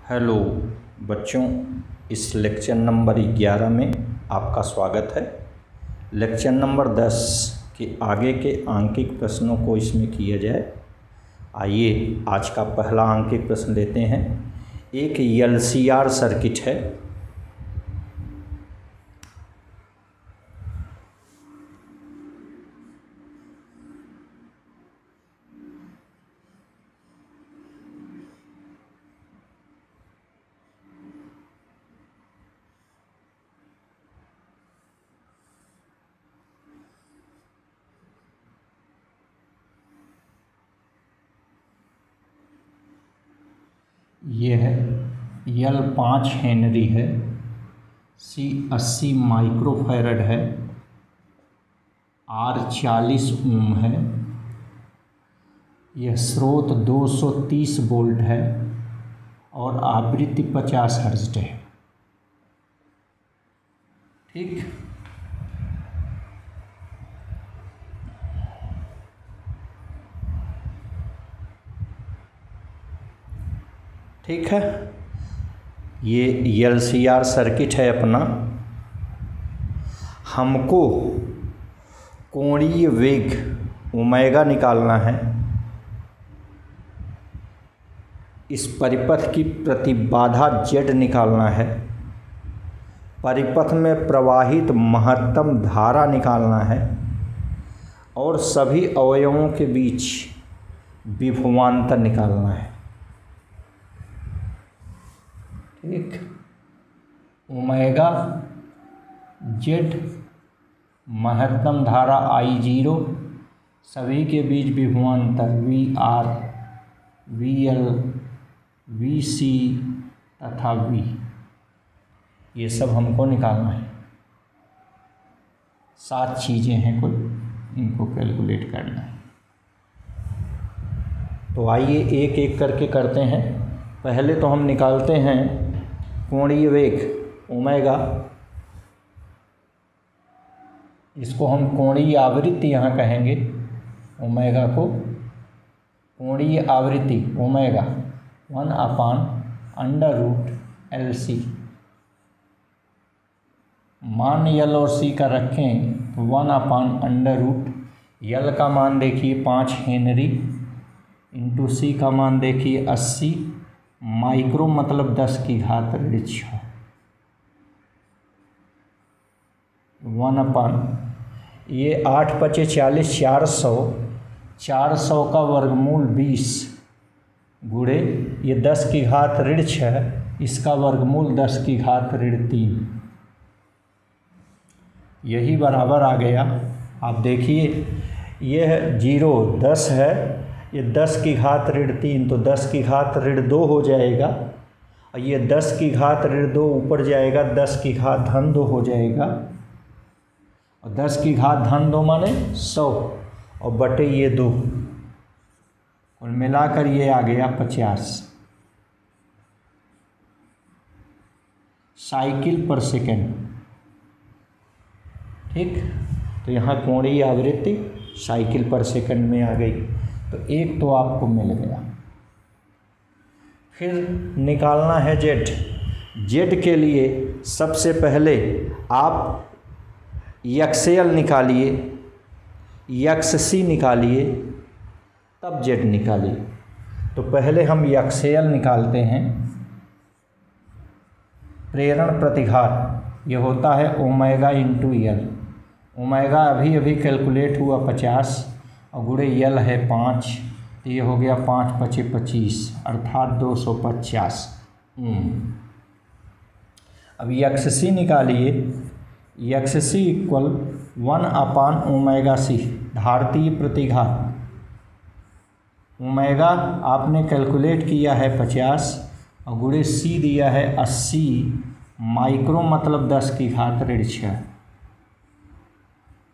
Hello बच्चों, इस lecture number 11 में आपका स्वागत है। लेक्चर नंबर 10 के आगे के आंकिक प्रश्नों को इसमें किया जाए। आइए आज का पहला आंकिक प्रश्न लेते हैं। एक एलसीआर सर्किट है। ये है यल 5 हेनरी है, सी 80 माइक्रोफैरड है, आर 40 ओम है, यह स्रोत 230 वोल्ट है और आवृत्ति 50 हर्ट्ज है। ठीक, ठीक है। ये एलसीआर सर्किट है अपना। हमको कोणीय वेग ओमेगा निकालना है। इस परिपथ की प्रतिबाधा जेड निकालना है। परिपथ में प्रवाहित महत्तम धारा निकालना है और सभी अवयवों के बीच विभवांतर निकालना है। ठीक, ओमेगा जेड महत्तम धारा I0, सभी के बीच विभवांतर VR, VL, VC तथा V, ये सब हमको निकालना है। 7 चीज़ें हैं कुल, इनको कैलकुलेट करना है। तो आइए एक एक करके करते हैं। पहले तो हम निकालते हैं कोणीय वेग ओमेगा। इसको हम कोणीय आवृत्ति यहाँ कहेंगे। ओमेगा को कोणीय आवृत्ति ओमेगा 1/√LC। मान यल और सी का रखें तो 1/√। यल का मान देखिए 5 हेनरी इंटू सी का मान देखिए 80 माइक्रो मतलब 10⁻⁶। 1/, ये 8 × 5 = 40, 400। 400 का वर्गमूल 20 गुणे ये 10⁻⁶, इसका वर्गमूल 10⁻3। यही बराबर आ गया। आप देखिए यह 0 10 है, ये 10⁻3 तो 10⁻2 हो जाएगा और ये 10⁻2 ऊपर जाएगा, 10⁻2 हो जाएगा और 10⁻2 माने 100 और बटे ये 2, और मिलाकर ये आ गया 50 साइकिल पर सेकेंड। ठीक, तो यहाँ कोणीय आवृत्ति साइकिल पर सेकंड में आ गई। तो एक तो आपको मिल गया। फिर निकालना है जेड। जेड के लिए सबसे पहले आप एक्सएल निकालिए, एक्ससी निकालिए, तब जेड निकालिए। तो पहले हम एक्सएल निकालते हैं। प्रेरण प्रतिघात ये होता है ओमेगा इंटू यल। ओमेगा अभी अभी कैलकुलेट हुआ 50 और गुणे यल है 5, तो ये हो गया 5 × 5 = 25 अर्थात 250 ओम। अब एक्ससी निकालिए। एक्ससी इक्वल 1/ω/c धारतीय प्रतिघात। ओमेगा आपने कैलकुलेट किया है 50 और गुणे सी दिया है 80 माइक्रो मतलब 10⁻⁶।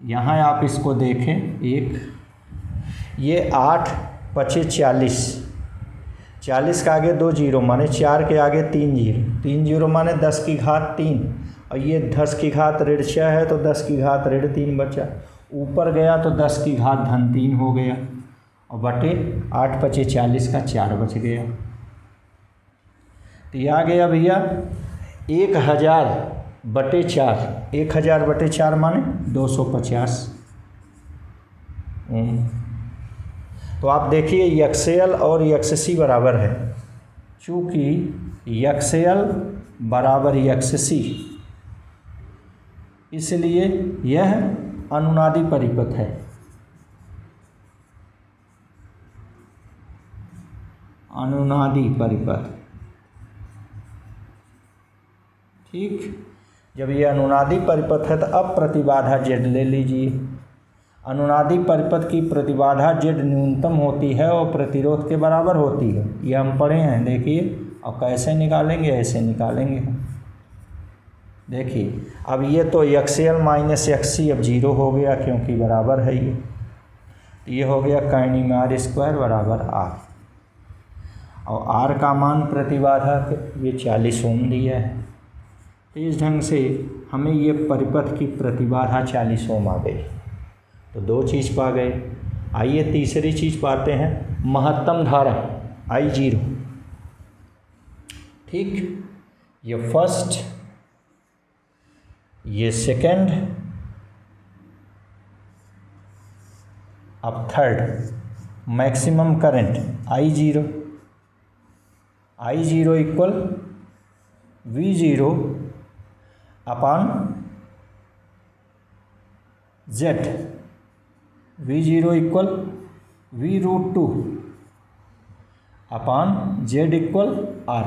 यहाँ आप इसको देखें, एक ये 8 × 5 = 40। 40 के आगे 2 जीरो माने 4 के आगे 3 जीरो, 3 जीरो माने 10⁻3 और ये 10⁻⁶ है तो 10⁻3 बचा। ऊपर गया तो 10⁻3 हो गया और बटे 8 × 5 = 40 का 4 बच गया। तो ये आ गया भैया 1000/4। 1000/4 माने 250 तो आप देखिए एक्सएल और एक्ससी बराबर है। चूँकि एक्सएल बराबर एक्ससी, इसलिए यह अनुनादी परिपथ है। अनुनादी परिपथ, ठीक। जब ये अनुनादी परिपथ है तो अब प्रतिबाधा जेड ले लीजिए। अनुनादी परिपथ की प्रतिबाधा जेड न्यूनतम होती है और प्रतिरोध के बराबर होती है, ये हम पढ़े हैं। देखिए अब कैसे निकालेंगे, ऐसे निकालेंगे। देखिए अब ये तो एक्सएल माइनस एक्ससी अब 0 हो गया क्योंकि बराबर है ये हो गया kNm² बराबर R। और R का मान प्रतिबाधा ये 40 ओम दिया है। तो इस ढंग से हमें ये परिपथ की प्रतिबाधा 40 ओम आ गई। तो दो चीज़ पा गए। आइए तीसरी चीज़ पाते हैं, महत्तम धारा I0, ठीक। ये फर्स्ट, ये सेकंड, अब third. Maximum current I0 equal V0 अपान Z। V0 इक्वल V√2 अपान Z इक्वल R।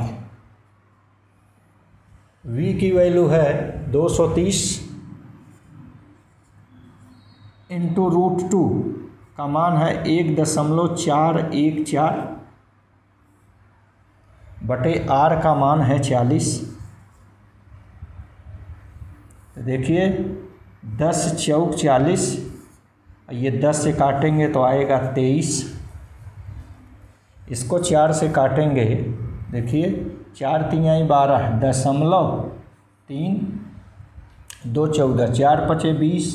V की वैल्यू है 230 इंटू √2 का मान है 1.414 बटे R का मान है 40। तो देखिए 10 चौक 40, ये 10 से काटेंगे तो आएगा 23। इसको 4 से काटेंगे, देखिए 4 तिहाई 12 दशमलव 3 2 14 4 5 20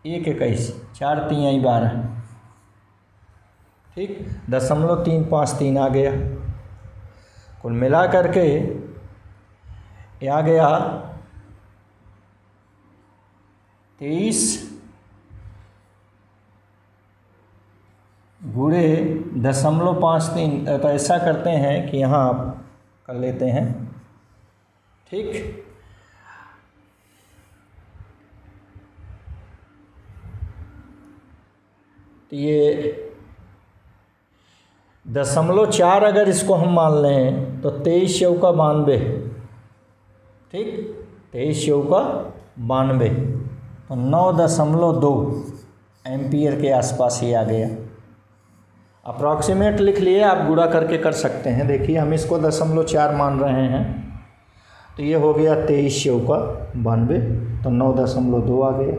1 21 4 तिहाई 12, ठीक। 0.353 आ गया। कुल मिला करके ये आ गया 23 गुणे 0.53। तो ऐसा करते हैं कि यहाँ आप कर लेते हैं, ठीक। तो ये 0.4 अगर इसको हम मान लें तो 23 चौका 92, ठीक। 23 चौका 92 तो 9.2 एम्पियर के आसपास ही आ गया। अप्रॉक्सीमेट लिख लिए, आप गुणा करके कर सकते हैं। देखिए हम इसको 0.4 मान रहे हैं तो ये हो गया 23 चौका 92 तो 9.2 आ गया।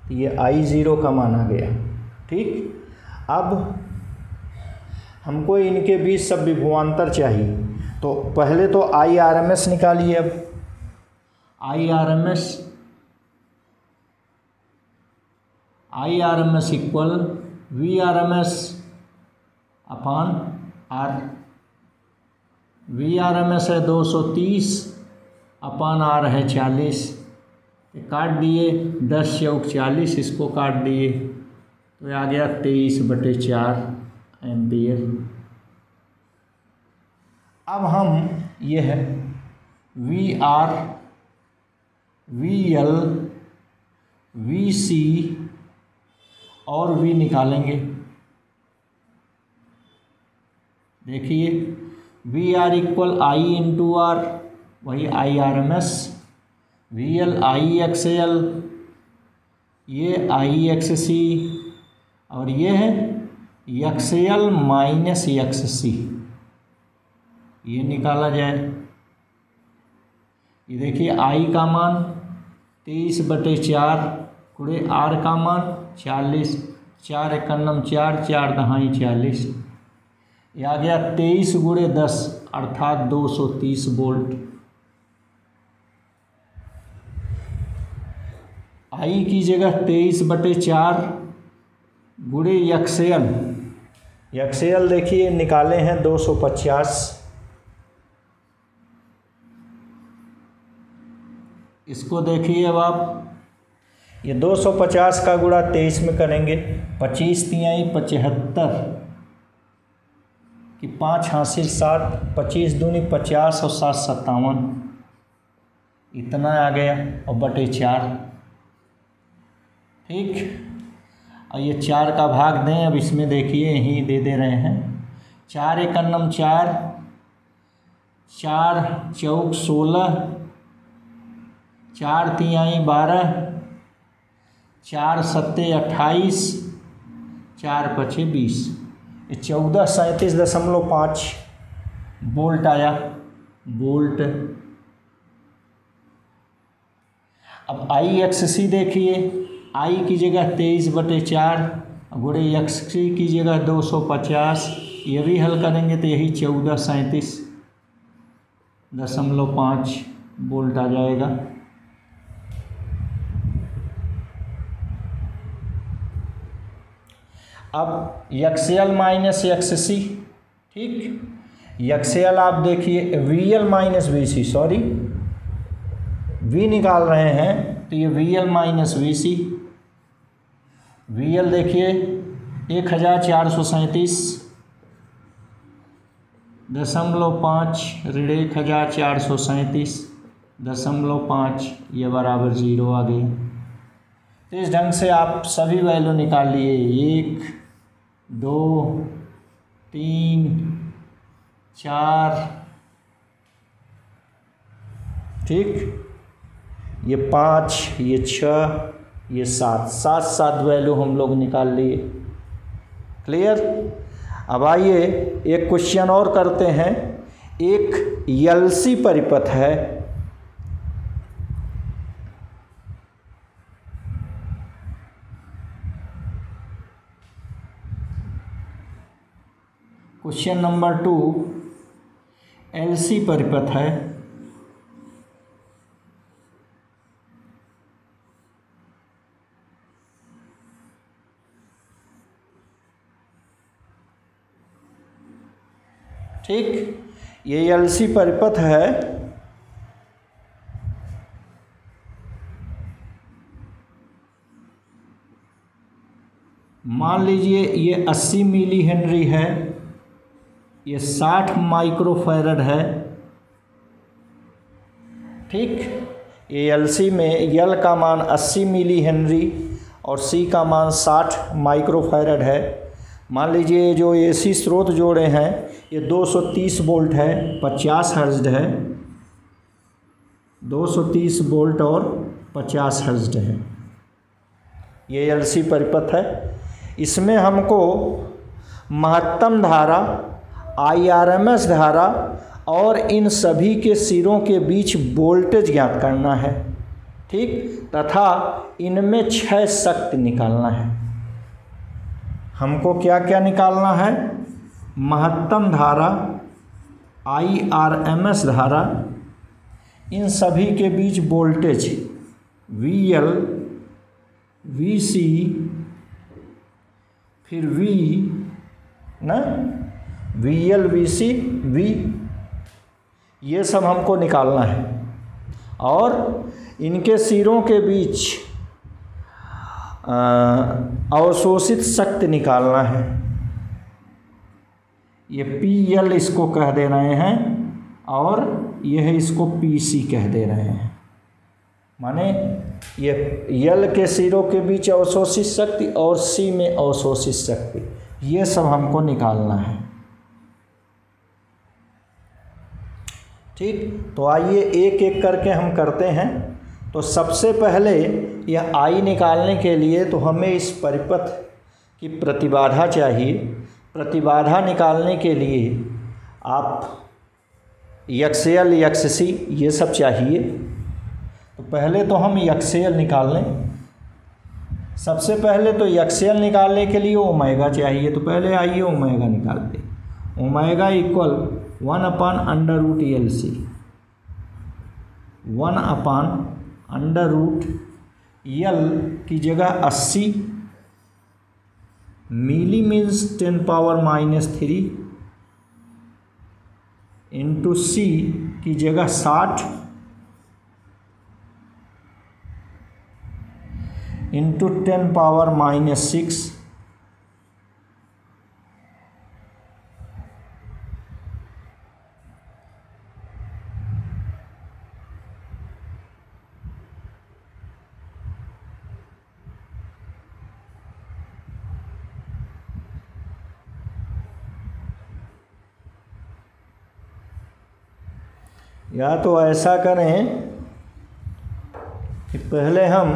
तो ये I0 का मान आ गया, ठीक। अब हमको इनके बीच सब विभवांतर चाहिए, तो पहले तो IRMS निकालिए। अब IRMS इक्वल VRMS अपान R। VRMS है 230 अपान R है 40। काट दिए 10 चौक 40, इसको काट दिए तो आ गया 23/4 एम्पियर। अब हम यह VR, VL, VC और V निकालेंगे। देखिए VR equal I into R, वही IRMS। VL IXL, ये IXC और ये है XL माइनस XC, ये निकाला जाए। ये देखिए I का मान 23/4 गुणे R का मान 40, 4 एकन्नम 4 4 दहाई 40, ये आ गया 23 गुणे 10 अर्थात 230 वोल्ट। I की जगह 23/4 गुणे XL देखिए निकाले हैं 250, इसको देखिए अब आप, ये 250 का गुणा 23 में करेंगे, 25 तिहाई 75 कि 5 हासिल 7, 25 दूनी 50 और 7 57, इतना आ गया और बटे 4। ठीक, और ये 4 का भाग दें, अब इसमें देखिए यहीं दे रहे हैं, 4 एक अन्नम 4, 4 चौक 16, 4 तिहाई 12, 4 सत्ते 28, 4 पछे 20, 1437.5 वोल्ट आया, वोल्ट। अब आई एक्स सी देखिए, आई की जगह 23/4 गुणे एक्स सी की जगह 250, ये भी हल करेंगे तो यही 1437.5 वोल्ट आ जाएगा। अब एक्सएल माइनस एक्ससी, ठीक, एक्सएल आप देखिए VL minus VC, sorry we निकाल रहे हैं तो ये वीएल माइनस वीसी, वीएल देखिए 1437.5 ऋण 1437.5 ये बराबर 0 आ गई। तो इस ढंग से आप सभी वैल्यू निकाल लिए, 1 2 3 4, ठीक, ये 5, ये 6, ये 7 वैल्यू हम लोग निकाल लिए। क्लियर। अब आइए एक क्वेश्चन और करते हैं। एक एलसी परिपथ है, क्वेश्चन नंबर 2 एलसी परिपथ है। ठीक, ये एलसी परिपथ है। मान लीजिए ये 80 मिली हेनरी है, ये 60 माइक्रोफैरड है। ठीक, ये एलसी में एल का मान 80 मिली हेनरी और सी का मान 60 माइक्रोफैरड है। मान लीजिए जो एसी स्रोत जोड़े हैं ये 230 वोल्ट है, 50 हर्ट्ज है, 230 वोल्ट और 50 हर्ट्ज है। ये एलसी परिपथ है। इसमें हमको महत्तम धारा, आईआरएमएस धारा और इन सभी के सिरों के बीच वोल्टेज ज्ञात करना है। ठीक, तथा इनमें क्षय शक्ति निकालना है। हमको क्या क्या निकालना है? महत्तम धारा, आईआरएमएस धारा, इन सभी के बीच वोल्टेज वीएल, वीसी, फिर वी ना, वीएल, वीसी, वी, ये सब हमको निकालना है। और इनके सिरों के बीच अवशोषित शक्ति निकालना है। ये पीएल इसको कह दे रहे हैं और यह इसको पीसी कह दे रहे हैं। माने ये एल के सिरों के बीच अवशोषित शक्ति और सी में अवशोषित शक्ति, ये सब हमको निकालना है। ठीक, तो आइए एक एक करके हम करते हैं। तो सबसे पहले यह आई निकालने के लिए तो हमें इस परिपथ की प्रतिबाधा चाहिए। प्रतिबाधा निकालने के लिए आप एक्सएल, एक्ससी ये सब चाहिए। तो पहले तो हम एक्सएल निकाल लें। सबसे पहले तो एक्सएल निकालने के लिए ओमेगा चाहिए। तो पहले आइए ओमेगा निकाल दें। ओमेगा इक्वल 1/√LC, 1/√L की जगह 80 मिली मीन्स 10⁻³ इंटू सी की जगह 60 इंटू 10⁻⁻⁶। या तो ऐसा करें कि पहले हम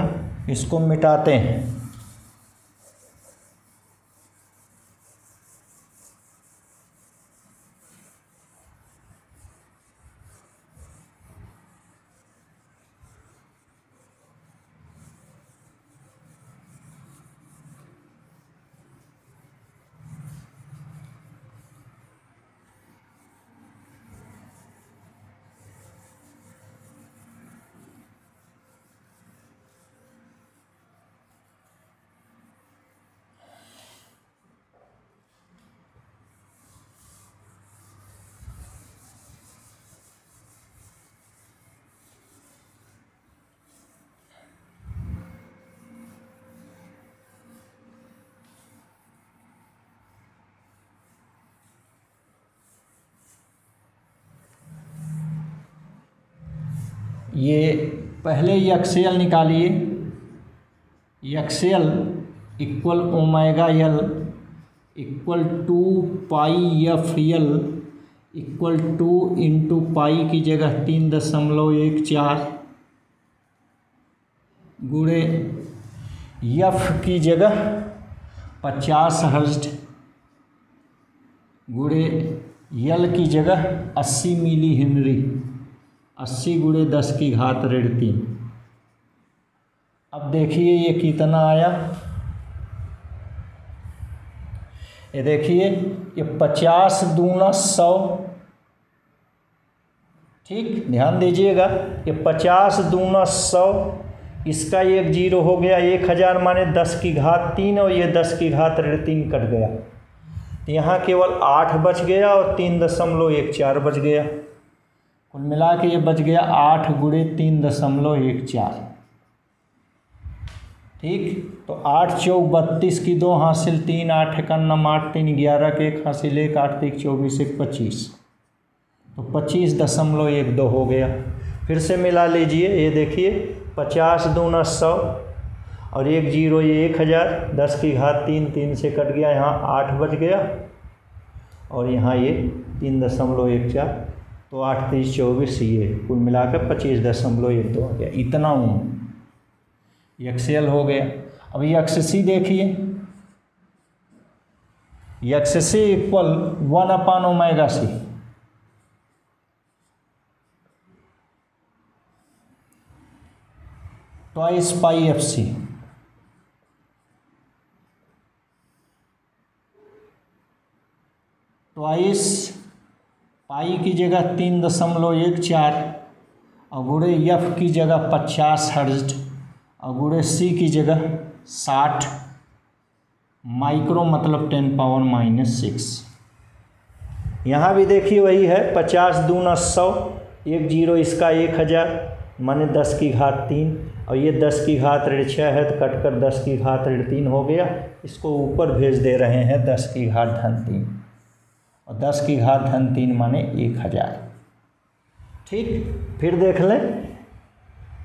इसको मिटाते हैं। ये पहले एक्सएल निकालिए। XL equal omega L equal to pi F L equal to into pi की जगह 3.14 गुणे एफ की जगह 50 हर्ट्ज गुणे एल की जगह 80 मिली हेनरी 80 गुणे 10⁻³ अब देखिए ये कितना आया। ये देखिए ये 50 दूना 100। ठीक, ध्यान दीजिएगा, ये 50 दूना 100, इसका एक जीरो हो गया 1000 माने 10⁻³ और ये 10⁻³ कट गया, तो यहाँ केवल 8 बच गया और 3.14 बच गया। कुल मिला के ये बच गया 8 गुणे 3.14। ठीक, तो 8 चौक 32 की 2 हासिल 3 8 91 8 3 11 के 1 हासिल 1 8 3 24 1 25, तो 25.12 हो गया। फिर से मिला लीजिए, ये देखिए 50 दूना 100 और एक जीरो ये 1000, 10⁻³ 3 से कट गया, यहाँ 8 बच गया और यहाँ ये 3.14, तो 8 3 24, ये कुल मिलाकर 25.12 हो गया। इतना एक्सएल हो गया। अब एक्ससी देखिए, एक्ससी इक्वल 1/ω/c, ट्वाइस पाई एफ सी, ट्वाइस पाई की जगह 3.14 और गुणे एफ की जगह 50 हर्ट्ज और गुणे सी की जगह 60 माइक्रो मतलब 10⁻⁻⁶। यहाँ भी देखिए वही है, 50 दूना 100, एक जीरो इसका 1000 माने 10⁻³ और ये 10⁻6 है तो कट कर 10⁻³ हो गया। इसको ऊपर भेज दे रहे हैं 10⁻³ और 10⁻³ माने 1000। ठीक, फिर देख लें,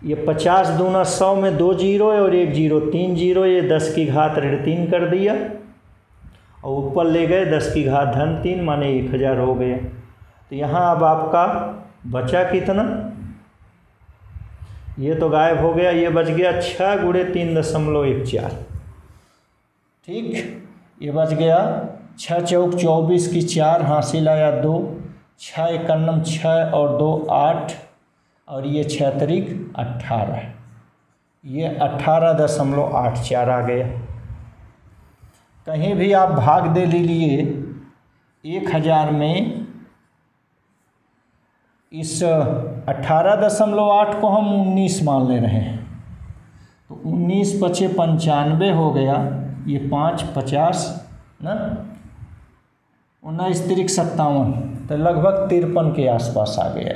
ये 50 दूना 100 में 2 जीरो और एक जीरो 3 जीरो, ये 10⁻³ कर दिया और ऊपर ले गए 10⁻³ माने 1000 हो गया। तो यहाँ अब आपका बचा कितना, ये तो गायब हो गया, ये बच गया 6 गुणे 3.14। ठीक, ये बच गया 6 चौक 24 की 4 हासिल आया 2, 6 91 6 और 2 8 और ये 6 त्रिक 18, ये 18.84 आ गया। कहीं भी आप भाग दे लीजिए 1000 में, इस 18.8 को हम 19 मान ले रहे हैं, तो 19 × 5 = 95 हो गया, ये 5 50 ना, 19 त्रिक 57, तो लगभग 53 के आसपास आ गया।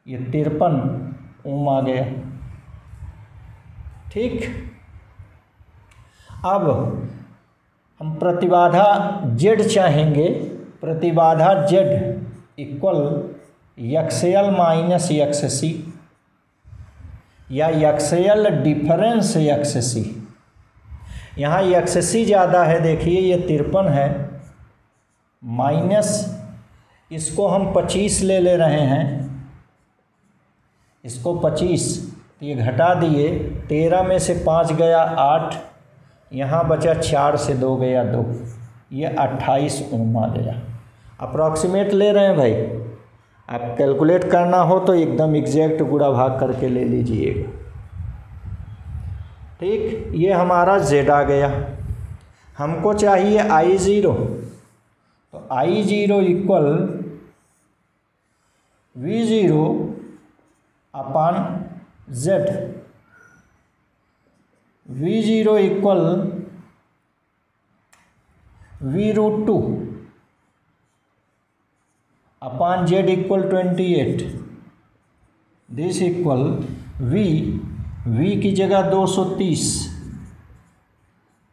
ये 53 ओम आ गया। ठीक। अब हम प्रतिबाधा Z चाहेंगे। प्रतिबाधा Z equal XL minus XC या XL डिफरेंस XC। यहाँ XC ज़्यादा है, देखिए ये 53 है, माइनस इसको हम 25 ले रहे हैं, इसको 25, तो ये घटा दिए, 13 में से 5 गया 8, यहाँ बचा 4 से 2 गया 2, ये 28 ओम आ गया। अप्रॉक्सीमेट ले रहे हैं भाई, आप कैलकुलेट करना हो तो एकदम एग्जैक्ट गुणा भाग करके ले लीजिएगा। ठीक, ये हमारा Z आ गया। हमको चाहिए I0, तो I0 equal V0 upon Z। V0 equal V√2 upon Z equal 28। This equal V की जगह 230,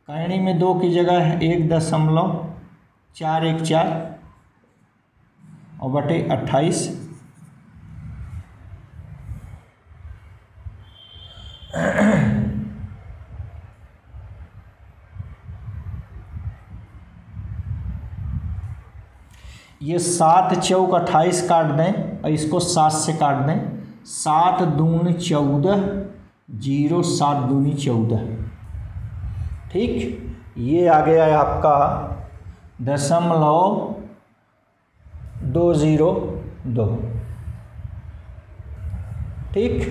कहनी में 2 की जगह 1.414 और बटे 28। ये 7 चौक 28 काट दें और इसको 7 से काट दें, 7 दूनी 14, 0 7 दूनी 14। ठीक, ये आ गया है आपका 0.202। ठीक,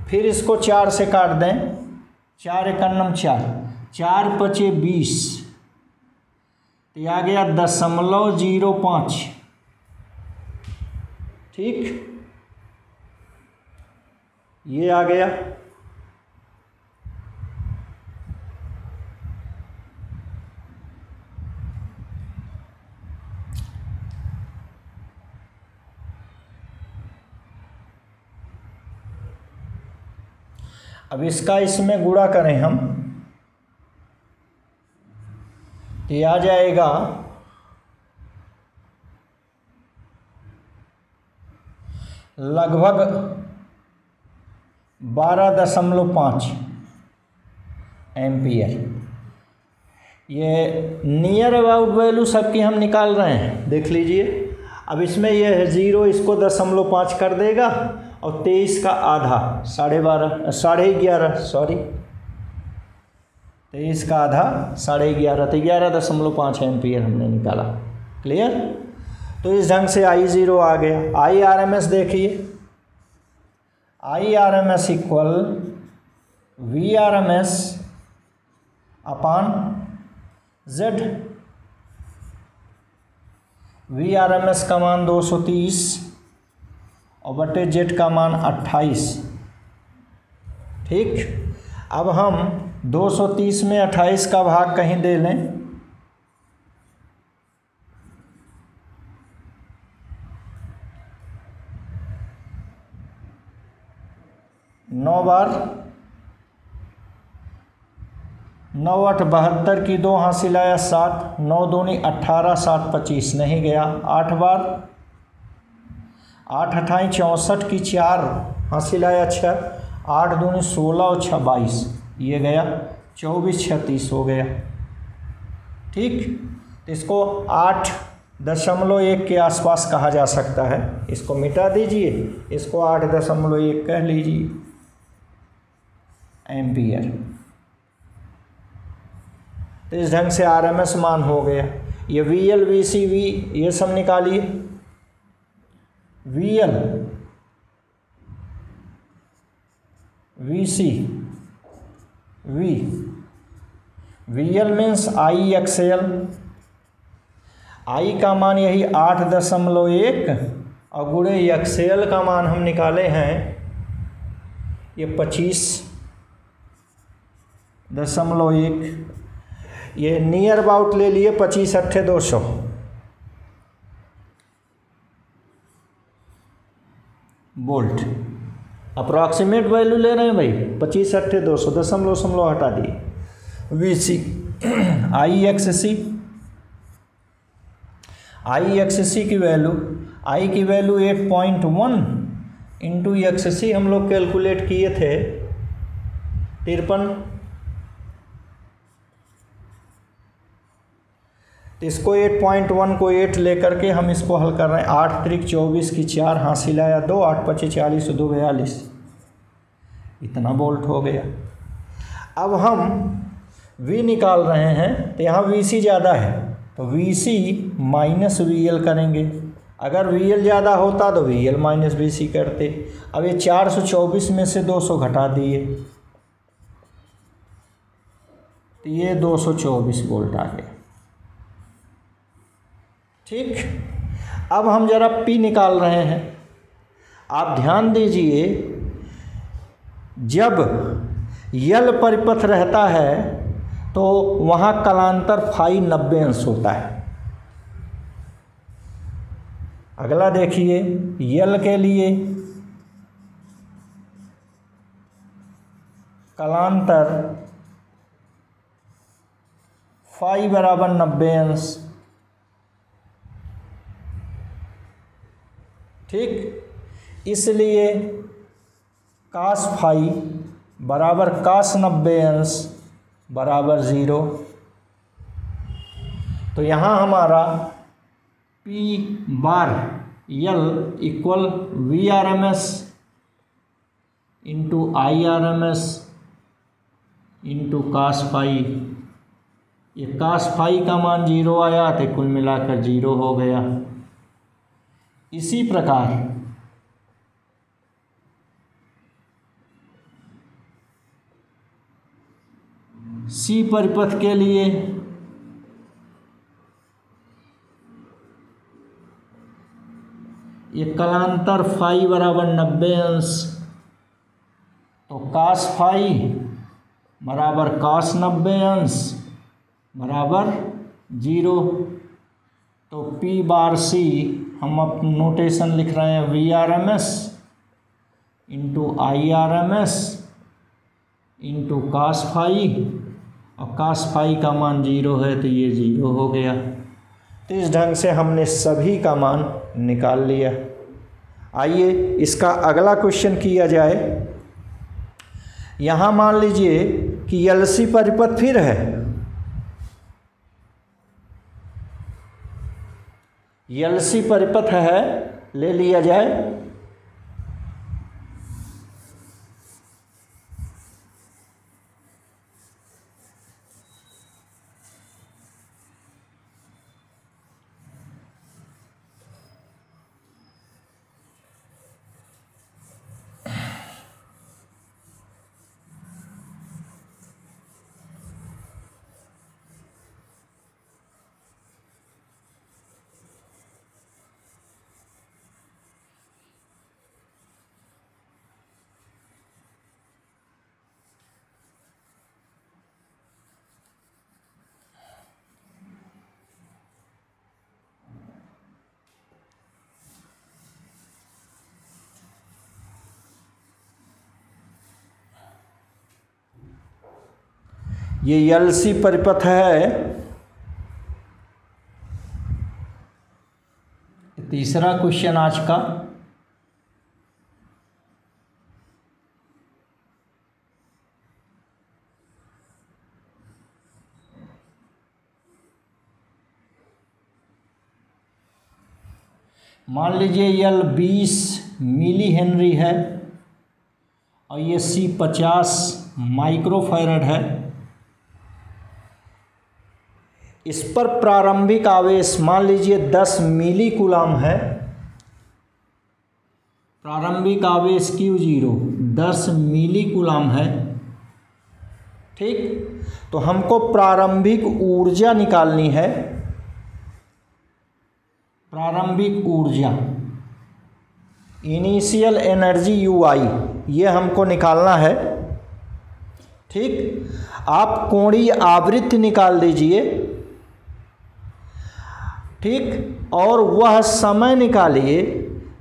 फिर इसको 4 से काट दें, 4 एकन्नम 4, 4 पचे 20, तो ये आ गया 0.05। ठीक, ये आ गया। अब इसका इसमें गुणा करें हम, ये आ जाएगा लगभग 12.5 एम्पियर। ये नियर अबाउट वैल्यू सबकी हम निकाल रहे हैं, देख लीजिए। अब इसमें ये है 0, इसको 0.5 कर देगा और 23 का आधा 11.5 सॉरी, 23 का आधा 11.5, तो 11.5 एम्पियर हमने निकाला। क्लियर? तो इस ढंग से I0 आ गया। IRMS देखिए, IRMS इक्वल VRMS अपान Z। VRMS का मान 230 और बटे Z का मान 28। ठीक, अब हम 230 में 28 का भाग कहीं दे लें, 9 बार 9 8 72 की 2 हासिल आया 7, 9 दूनी 18, 7 25 नहीं गया, 8 बार 8 अठाई 64 की 4 हासिल आया 6, 8 दूनी 16 और 6 22, ये गया 24 36 हो गया। ठीक, तो इसको 8.1 के आसपास कहा जा सकता है। इसको मिटा दीजिए, इसको 8.1 कह लीजिए एम्पियर। तो इस ढंग से आरएमएस मान हो गया। ये VL VC V ये सब निकालिए। VL VC V, VL means IXL, I का मान यही 8.1 और गुणे XL का मान हम निकाले हैं ये 25.1, ये नियर अबाउट ले लिए 25 अट्ठे 200। वोल्ट। अप्रॉक्सीमेट वैल्यू ले रहे हैं भाई, 25 अट्ठे 200, दशमलव दशमलव हटा दिए। VC IXC की वैल्यू, I की वैल्यू 8.1 इंटू XC हम लोग कैलकुलेट किए थे 53। तो इसको 8.1 को 8 लेकर के हम इसको हल कर रहे हैं। 8 त्रिक 24 की 4 हासिल आया 2, 8 पच्चीस 40 2 42, इतना वोल्ट हो गया। अब हम V निकाल रहे हैं तो यहाँ VC ज़्यादा है तो VC माइनस VL करेंगे। अगर VL ज़्यादा होता तो VL माइनस VC करते। अब ये 424 में से 200 घटा दिए तो ये 224 वोल्ट आ गया। ठीक, अब हम जरा P निकाल रहे हैं। आप ध्यान दीजिए, जब यल परिपथ रहता है तो वहाँ कलांतर फाई 90 अंश होता है। अगला देखिए, यल के लिए कलांतर फाई बराबर 90 अंश। ठीक, इसलिए कास फाई बराबर कास 90 अंश बराबर 0। तो यहाँ हमारा P बार यल equal VRMS into IRMS into cos phi. ये कास फाई का मान 0 आया तो कुल मिलाकर 0 हो गया। इसी प्रकार C परिपथ के लिए ये कलांतर फाई बराबर 90 अंश, तो कास फाई बराबर कास 90 अंश बराबर 0। तो P बार C हम अब नोटेशन लिख रहे हैं VRMS into IRMS into cos phi, और कास फाई का मान 0 है तो ये 0 हो गया। तो इस ढंग से हमने सभी का मान निकाल लिया। आइए इसका अगला क्वेश्चन किया जाए। यहाँ मान लीजिए कि LC परिपथ फिर है, LC परिपथ है, ले लिया जाए। ये LC परिपथ है। तीसरा क्वेश्चन आज का, मान लीजिए यल 20 मिली हेनरी है और ये C 50 माइक्रोफैरड है। इस पर प्रारंभिक आवेश मान लीजिए 10 मिली कूलाम है। प्रारंभिक आवेश Q0 10 मिली कूलाम है। ठीक, तो हमको प्रारंभिक ऊर्जा निकालनी है। प्रारंभिक ऊर्जा इनिशियल एनर्जी UI, ये हमको निकालना है। ठीक, आप कोणीय आवृत्ति निकाल दीजिए। ठीक, और वह समय निकालिए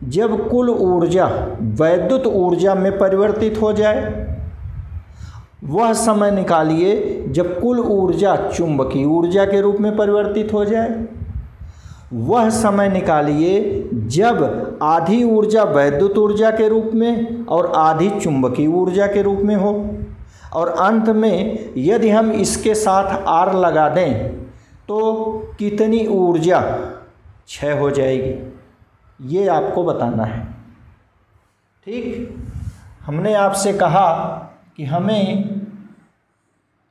जब कुल ऊर्जा वैद्युत ऊर्जा में परिवर्तित हो जाए। वह समय निकालिए जब कुल ऊर्जा चुंबकीय ऊर्जा के रूप में परिवर्तित हो जाए। वह समय निकालिए जब आधी ऊर्जा वैद्युत ऊर्जा के रूप में और आधी चुंबकीय ऊर्जा के रूप में हो। और अंत में यदि हम इसके साथ R लगा दें तो कितनी ऊर्जा क्षय हो जाएगी, ये आपको बताना है। ठीक, हमने आपसे कहा कि हमें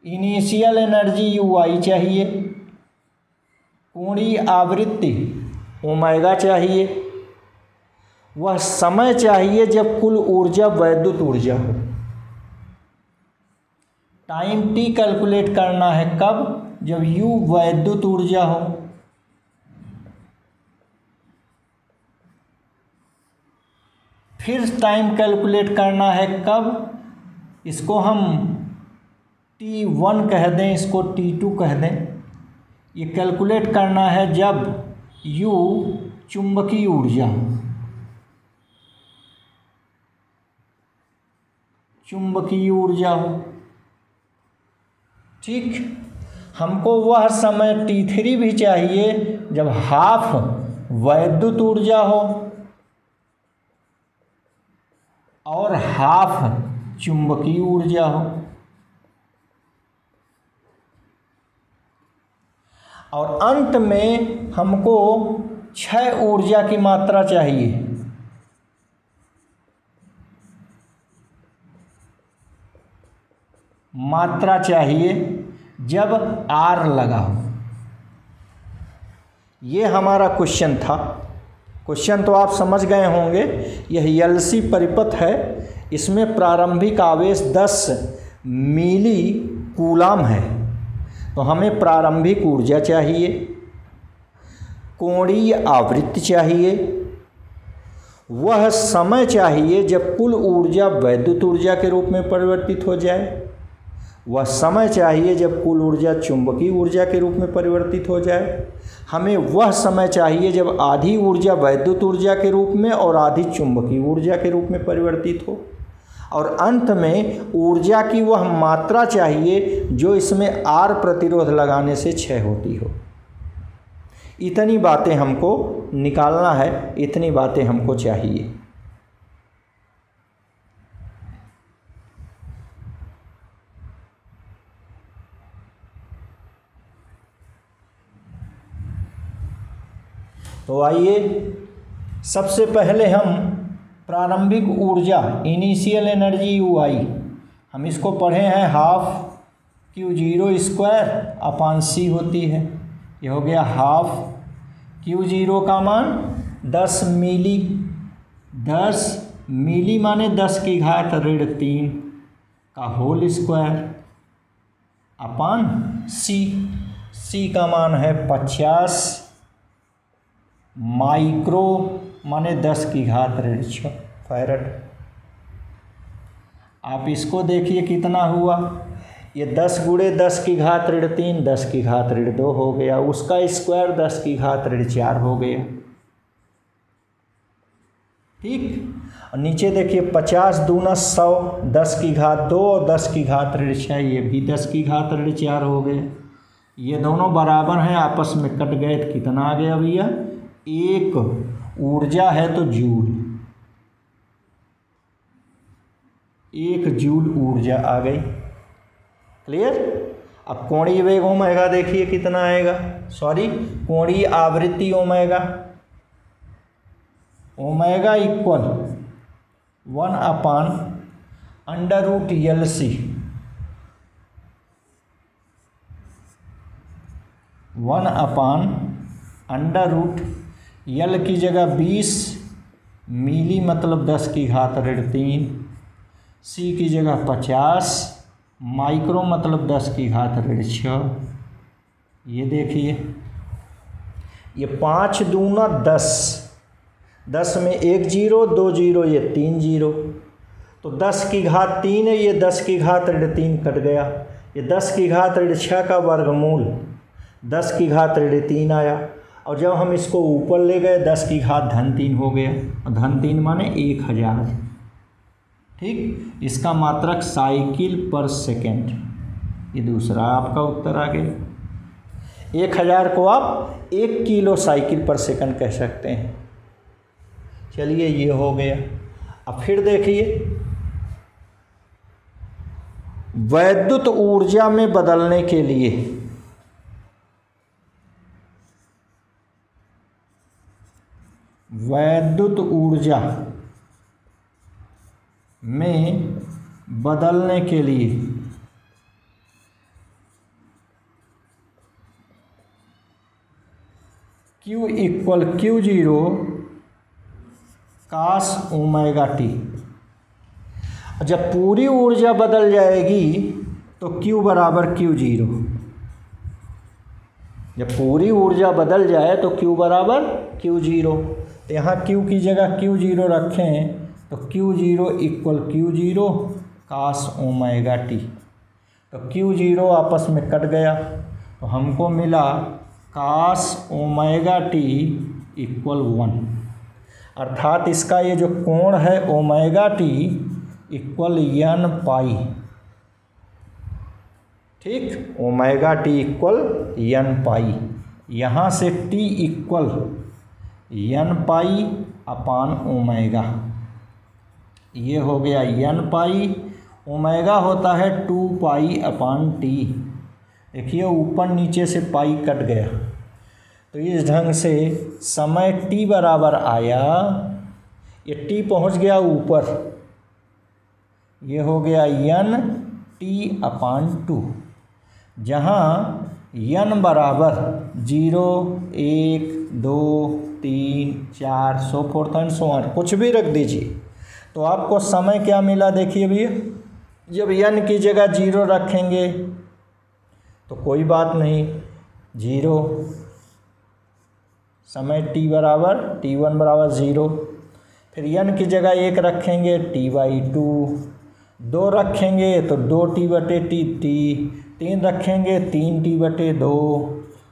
इनिशियल एनर्जी UI चाहिए, कोणीय आवृत्ति ओमेगा चाहिए, वह समय चाहिए जब कुल ऊर्जा वैद्युत ऊर्जा हो। टाइम T कैलकुलेट करना है कब, जब U वैद्युत ऊर्जा हो। फिर टाइम कैलकुलेट करना है कब, इसको हम T1 कह दें, इसको T2 कह दें। ये कैलकुलेट करना है जब U चुंबकीय ऊर्जा हो, चुंबकीय ऊर्जा हो। ठीक, हमको वह समय T3 भी चाहिए जब हाफ वैद्युत ऊर्जा हो और हाफ चुंबकीय ऊर्जा हो। और अंत में हमको क्षय ऊर्जा की मात्रा चाहिए। मात्रा चाहिए जब R लगा हो। ये हमारा क्वेश्चन था। क्वेश्चन तो आप समझ गए होंगे। यह LC परिपथ है, इसमें प्रारंभिक आवेश 10 मिली कूलाम है। तो हमें प्रारंभिक ऊर्जा चाहिए, कोणीय आवृत्ति चाहिए, वह समय चाहिए जब कुल ऊर्जा वैद्युत ऊर्जा के रूप में परिवर्तित हो जाए, वह समय चाहिए जब कुल ऊर्जा चुंबकीय ऊर्जा के रूप में परिवर्तित हो जाए, हमें वह समय चाहिए जब आधी ऊर्जा वैद्युत ऊर्जा के रूप में और आधी चुंबकीय ऊर्जा के रूप में परिवर्तित हो, और अंत में ऊर्जा की वह मात्रा चाहिए जो इसमें R प्रतिरोध लगाने से क्षय होती हो। इतनी बातें हमको निकालना है, इतनी बातें हमको चाहिए। तो आइए सबसे पहले हम प्रारंभिक ऊर्जा इनिशियल एनर्जी UI, हम इसको पढ़े हैं हाफ Q0² अपान C होती है। ये हो गया हाफ Q0 का मान 10 मिली, 10 मिली माने 10 की घात ऋण 3 का whole square upon C। C का मान है 50 माइक्रो माने 10 की घात ऋण 6 फैरड। आप इसको देखिए कितना हुआ, ये 10 गुणे 10 की घात ऋण 3 10 की घात ऋण 2 हो गया, उसका स्क्वायर 10 की घात ऋण 4 हो गया। ठीक, और नीचे देखिए 50 दूना 100, 10 की घात 2 और 10 की घात ऋण 6, ये भी 10 की घात ऋण 4 हो गए। ये दोनों बराबर हैं, आपस में कट गए तो कितना आ गया भैया, एक ऊर्जा है तो जूल, 1 जूल ऊर्जा आ गई। क्लियर। अब कोणीय वेग ओमेगा देखिए कितना आएगा, सॉरी कोणीय आवृत्ति omega, omega equal 1/√LC, 1/L की जगह 20 मिली मतलब 10 की घात ऋण 3, C की जगह 50 माइक्रो मतलब 10 की घात ऋण 6। ये देखिए ये 5 दूना 10, 10 में 1 जीरो 2 जीरो ये 3 जीरो, तो 10 की घात 3 है, ये 10 की घात ऋण 3 कट गया, ये 10 की घात ऋण 6 का वर्गमूल 10 की घात ऋण 3 आया, और जब हम इसको ऊपर ले गए 10 की घात -3 हो गया, और -3 माने 1000। ठीक, इसका मात्रक साइकिल पर सेकेंड। ये दूसरा आपका उत्तर आ गया। 1000 को आप 1 किलो साइकिल पर सेकंड कह सकते हैं। चलिए ये हो गया। अब फिर देखिए, वैद्युत ऊर्जा में बदलने के लिए वैद्युत ऊर्जा में बदलने के लिए Q equal Q0 cos omega T. जब पूरी ऊर्जा बदल जाएगी तो Q बराबर Q0। जब पूरी ऊर्जा बदल जाए तो Q बराबर Q0। तो यहाँ Q की जगह Q0 रखें तो Q0 equal Q0 cos omega T. तो Q0 आपस में कट गया तो हमको मिला cos ओमेगा टी इक्वल 1। अर्थात इसका ये जो कोण है ओमेगा टी इक्वल n पाई। ठीक, ओमेगा टी इक्वल n पाई। यहाँ से t इक्वल n पाई अपान ओमेगा। ये हो गया n पाई, ओमेगा होता है 2 पाई अपान टी। देखिए ऊपर नीचे से पाई कट गया। तो इस ढंग से समय t बराबर आया, ये t पहुंच गया ऊपर, ये हो गया n t अपान 2। जहाँ n बराबर 0, 1, 2, 3, 4 सो फोर्थ एंड सो ऑन, कुछ भी रख दीजिए। तो आपको समय क्या मिला देखिए भैया, जब n की जगह 0 रखेंगे तो कोई बात नहीं, 0 समय t बराबर t1 बराबर 0। फिर n की जगह 1 रखेंगे t/2, 2 रखेंगे तो 2t/t, 3 रखेंगे 3t/2,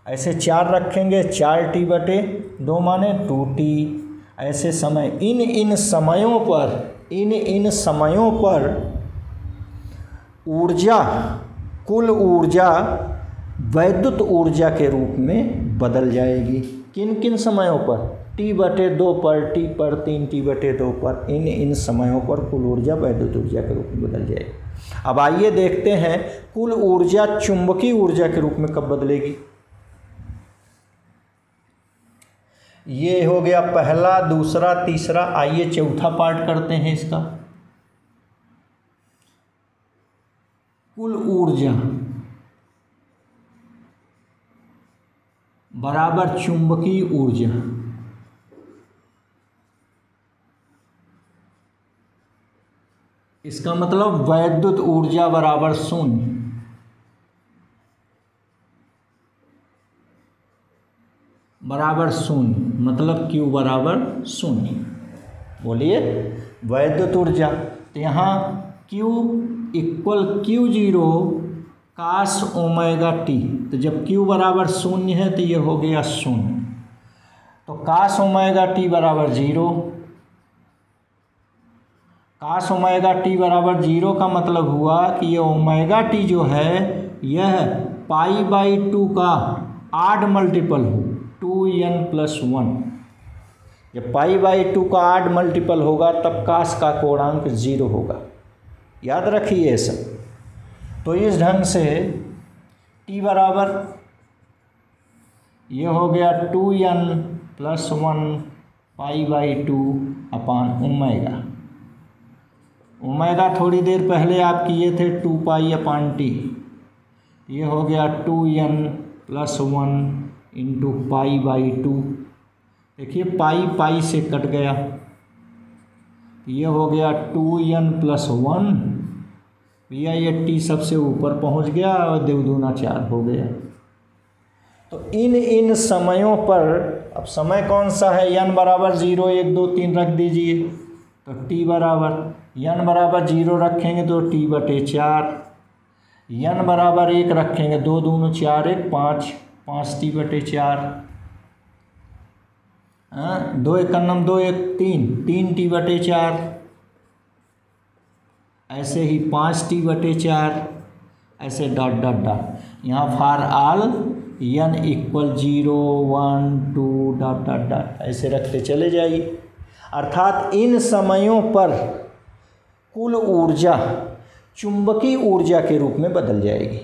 ऐसे 4 रखेंगे 4t/2 माने 2t। ऐसे समय इन समयों पर ऊर्जा, कुल ऊर्जा वैद्युत ऊर्जा के रूप में बदल जाएगी। किन किन समयों पर? t/2 पर, t पर 3, t/2 पर, इन समयों पर कुल ऊर्जा वैद्युत ऊर्जा के रूप में बदल जाएगी। अब आइए देखते हैं कुल ऊर्जा चुंबकीय ऊर्जा के रूप में कब बदलेगी। ये हो गया पहला, दूसरा, तीसरा। आइए चौथा पार्ट करते हैं इसका। कुल ऊर्जा बराबर चुंबकीय ऊर्जा। इसका मतलब वैद्युत ऊर्जा बराबर 0। बराबर 0 मतलब Q बराबर 0। बोलिए वैद्युत ऊर्जा। तो यहाँ Q equal Q0 cos omega T. तो जब Q बराबर 0 है तो ये हो गया 0। तो cos ओमेगा टी बराबर 0। cos ओमेगा टी बराबर 0 का मतलब हुआ कि ये ओमेगा टी जो है यह π/2 का आड मल्टीपल हो, 2n+1। जब π/2 का आड मल्टीपल होगा तब cos का कोणांक 0 होगा। याद रखिए ये सब। तो इस ढंग से t बराबर ये हो गया 2n+1 π/2 अपान ओमेगा। ओमेगा थोड़ी देर पहले आप किए थे 2 पाई अपान टी। ये हो गया 2n+1 इंटू π/2। देखिए पाई से कट गया, ये हो गया 2n+1। भैया ये टी सबसे ऊपर पहुंच गया और 2 दूना 4 हो गया। तो इन समयों पर, अब समय कौन सा है, n बराबर 0, 1, 2, 3 रख दीजिए। तो t बराबर n बराबर 0 रखेंगे तो t/4, n बराबर 1 रखेंगे, 2 दूना 4, 1, 5, 5t/4। दो एक नम दो एक तीन, 3t/4, ऐसे ही 5t/4, ऐसे डॉट डॉट डॉट। यहाँ for all n = 0 1 2 dot dot dot ऐसे रखते चले जाइए। अर्थात इन समयों पर कुल ऊर्जा चुंबकीय ऊर्जा के रूप में बदल जाएगी।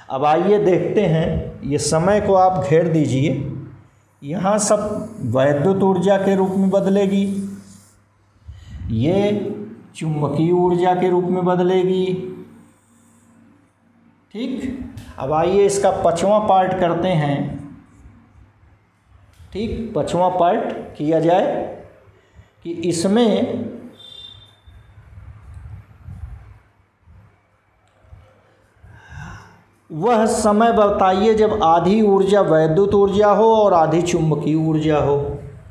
अब आइए देखते हैं, ये समय को आप घेर दीजिए, यहाँ सब वैद्युत ऊर्जा के रूप में बदलेगी, ये चुंबकीय ऊर्जा के रूप में बदलेगी। ठीक, अब आइए इसका 5वां पार्ट करते हैं। ठीक, 5वां पार्ट किया जाए कि इसमें वह समय बताइए जब आधी ऊर्जा वैद्युत ऊर्जा हो और आधी चुंबकीय ऊर्जा हो।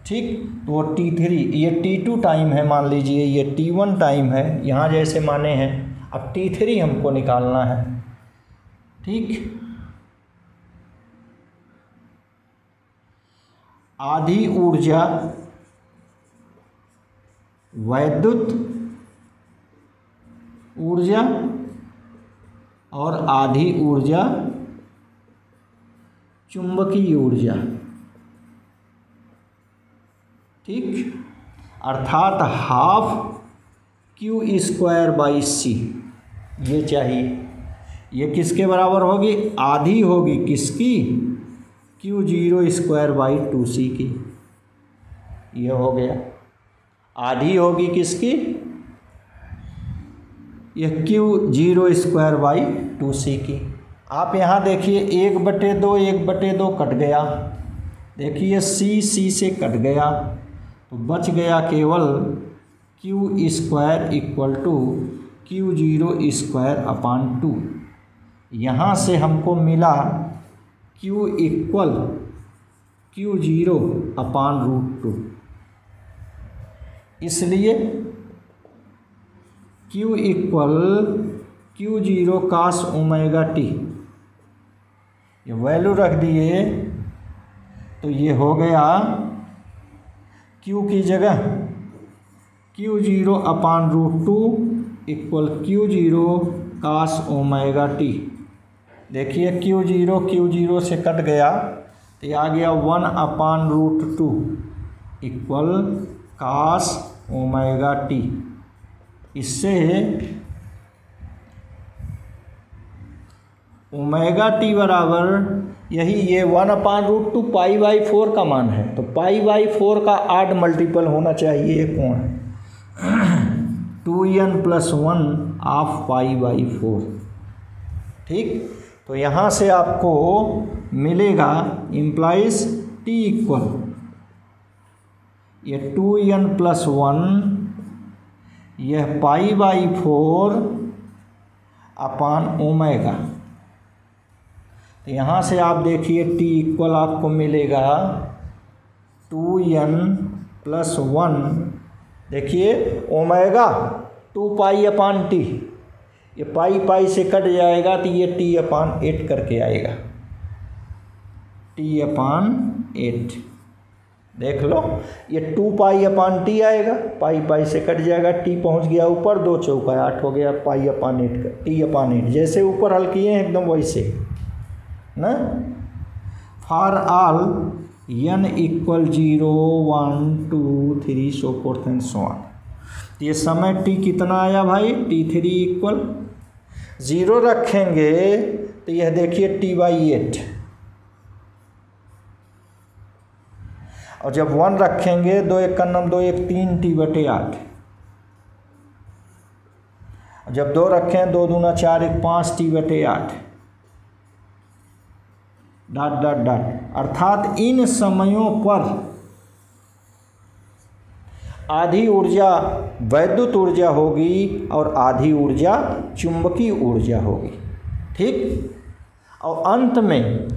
ठीक, तो T3, ये T2 टाइम है मान लीजिए, ये T1 टाइम है, यहाँ जैसे माने हैं। अब T3 हमको निकालना है। ठीक, आधी ऊर्जा वैद्युत ऊर्जा और आधी ऊर्जा चुंबकीय ऊर्जा। ठीक, अर्थात ½Q²/c ये चाहिए। ये किसके बराबर होगी? आधी होगी किसकी? Q02/2c की। ये हो गया। आधी होगी किसकी? ये Q02/2c की। आप यहाँ देखिए 1/2 1/2 कट गया। देखिए c से कट गया, तो बच गया केवल Q² = Q02/2। यहाँ से हमको मिला Q = Q0/√2। इसलिए Q = Q0 cos ωt, ये वैल्यू रख दिए तो ये हो गया Q की जगह Q0/√2 = Q0 cos ωt। देखिए Q0 से कट गया तो ये आ गया 1/√2 = cos ωt। इससे ωt बराबर यही ये 1/√2 π/4 का मान है, तो π/4 का 8 मल्टीपल होना चाहिए ये कोण 2n + 1 of π/4। ठीक, तो यहाँ से आपको मिलेगा इम्प्लाइज T = ये 2n + 1, यह π/4/ω। तो यहाँ से आप देखिए T = आपको मिलेगा 2n + 1, देखिए ओमेगा 2π/T, ये पाई से कट जाएगा तो ये T/8 करके आएगा, T/8। देख लो ये 2π/T आएगा, पाई से कट जाएगा, T पहुंच गया ऊपर, 2 चौका 8 हो गया π/8 का, T/8। जैसे ऊपर हल किए हैं एकदम वैसे ना। For all n = 0 1 2 3 so forth and so on। ये समय T कितना आया भाई? T3 = 0 रखेंगे तो यह देखिए T/8, और जब 1 रखेंगे 2 1 2 1 3 T/8, जब 2 रखें 2 दूना 4 1 5 T/8 डॉट डॉट डॉट। अर्थात इन समयों पर आधी ऊर्जा वैद्युत ऊर्जा होगी और आधी ऊर्जा चुंबकीय ऊर्जा होगी। ठीक, और अंत में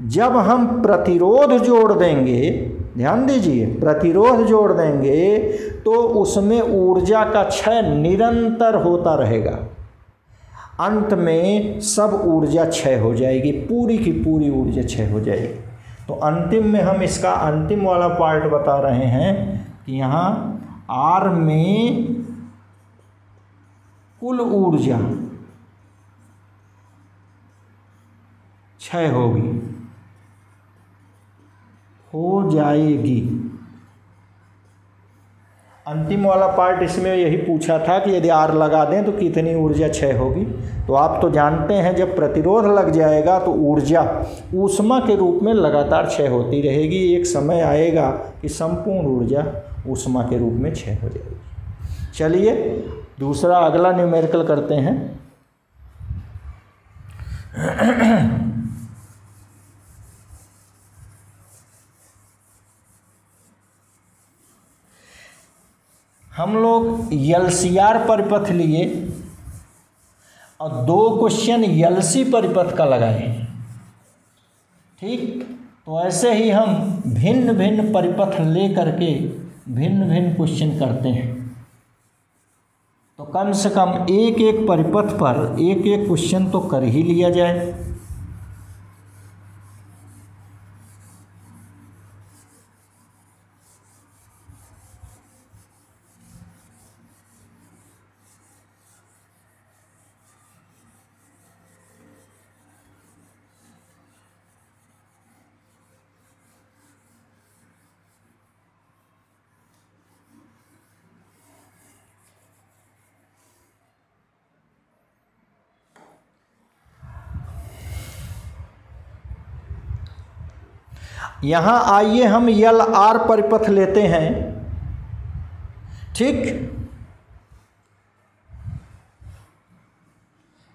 जब हम प्रतिरोध जोड़ देंगे, ध्यान दीजिए, प्रतिरोध जोड़ देंगे तो उसमें ऊर्जा का क्षय निरंतर होता रहेगा। अंत में सब ऊर्जा क्षय हो जाएगी, पूरी की पूरी ऊर्जा क्षय हो जाएगी। तो अंतिम में हम इसका अंतिम वाला पार्ट बता रहे हैं कि यहाँ R में कुल ऊर्जा क्षय हो जाएगी। अंतिम वाला पार्ट इसमें यही पूछा था कि यदि R लगा दें तो कितनी ऊर्जा क्षय होगी। तो आप तो जानते हैं जब प्रतिरोध लग जाएगा तो ऊर्जा ऊष्मा के रूप में लगातार क्षय होती रहेगी। एक समय आएगा कि संपूर्ण ऊर्जा ऊष्मा के रूप में क्षय हो जाएगी। चलिए दूसरा अगला न्यूमेरिकल करते हैं। हम लोग एलसीआर परिपथ लिए और 2 क्वेश्चन एलसी परिपथ का लगाए। ठीक, तो ऐसे ही हम भिन्न भिन्न परिपथ ले करके भिन्न भिन्न क्वेश्चन करते हैं। तो कम से कम एक एक परिपथ पर एक एक क्वेश्चन तो कर ही लिया जाए। यहाँ आइए हम यल आर परिपथ लेते हैं। ठीक,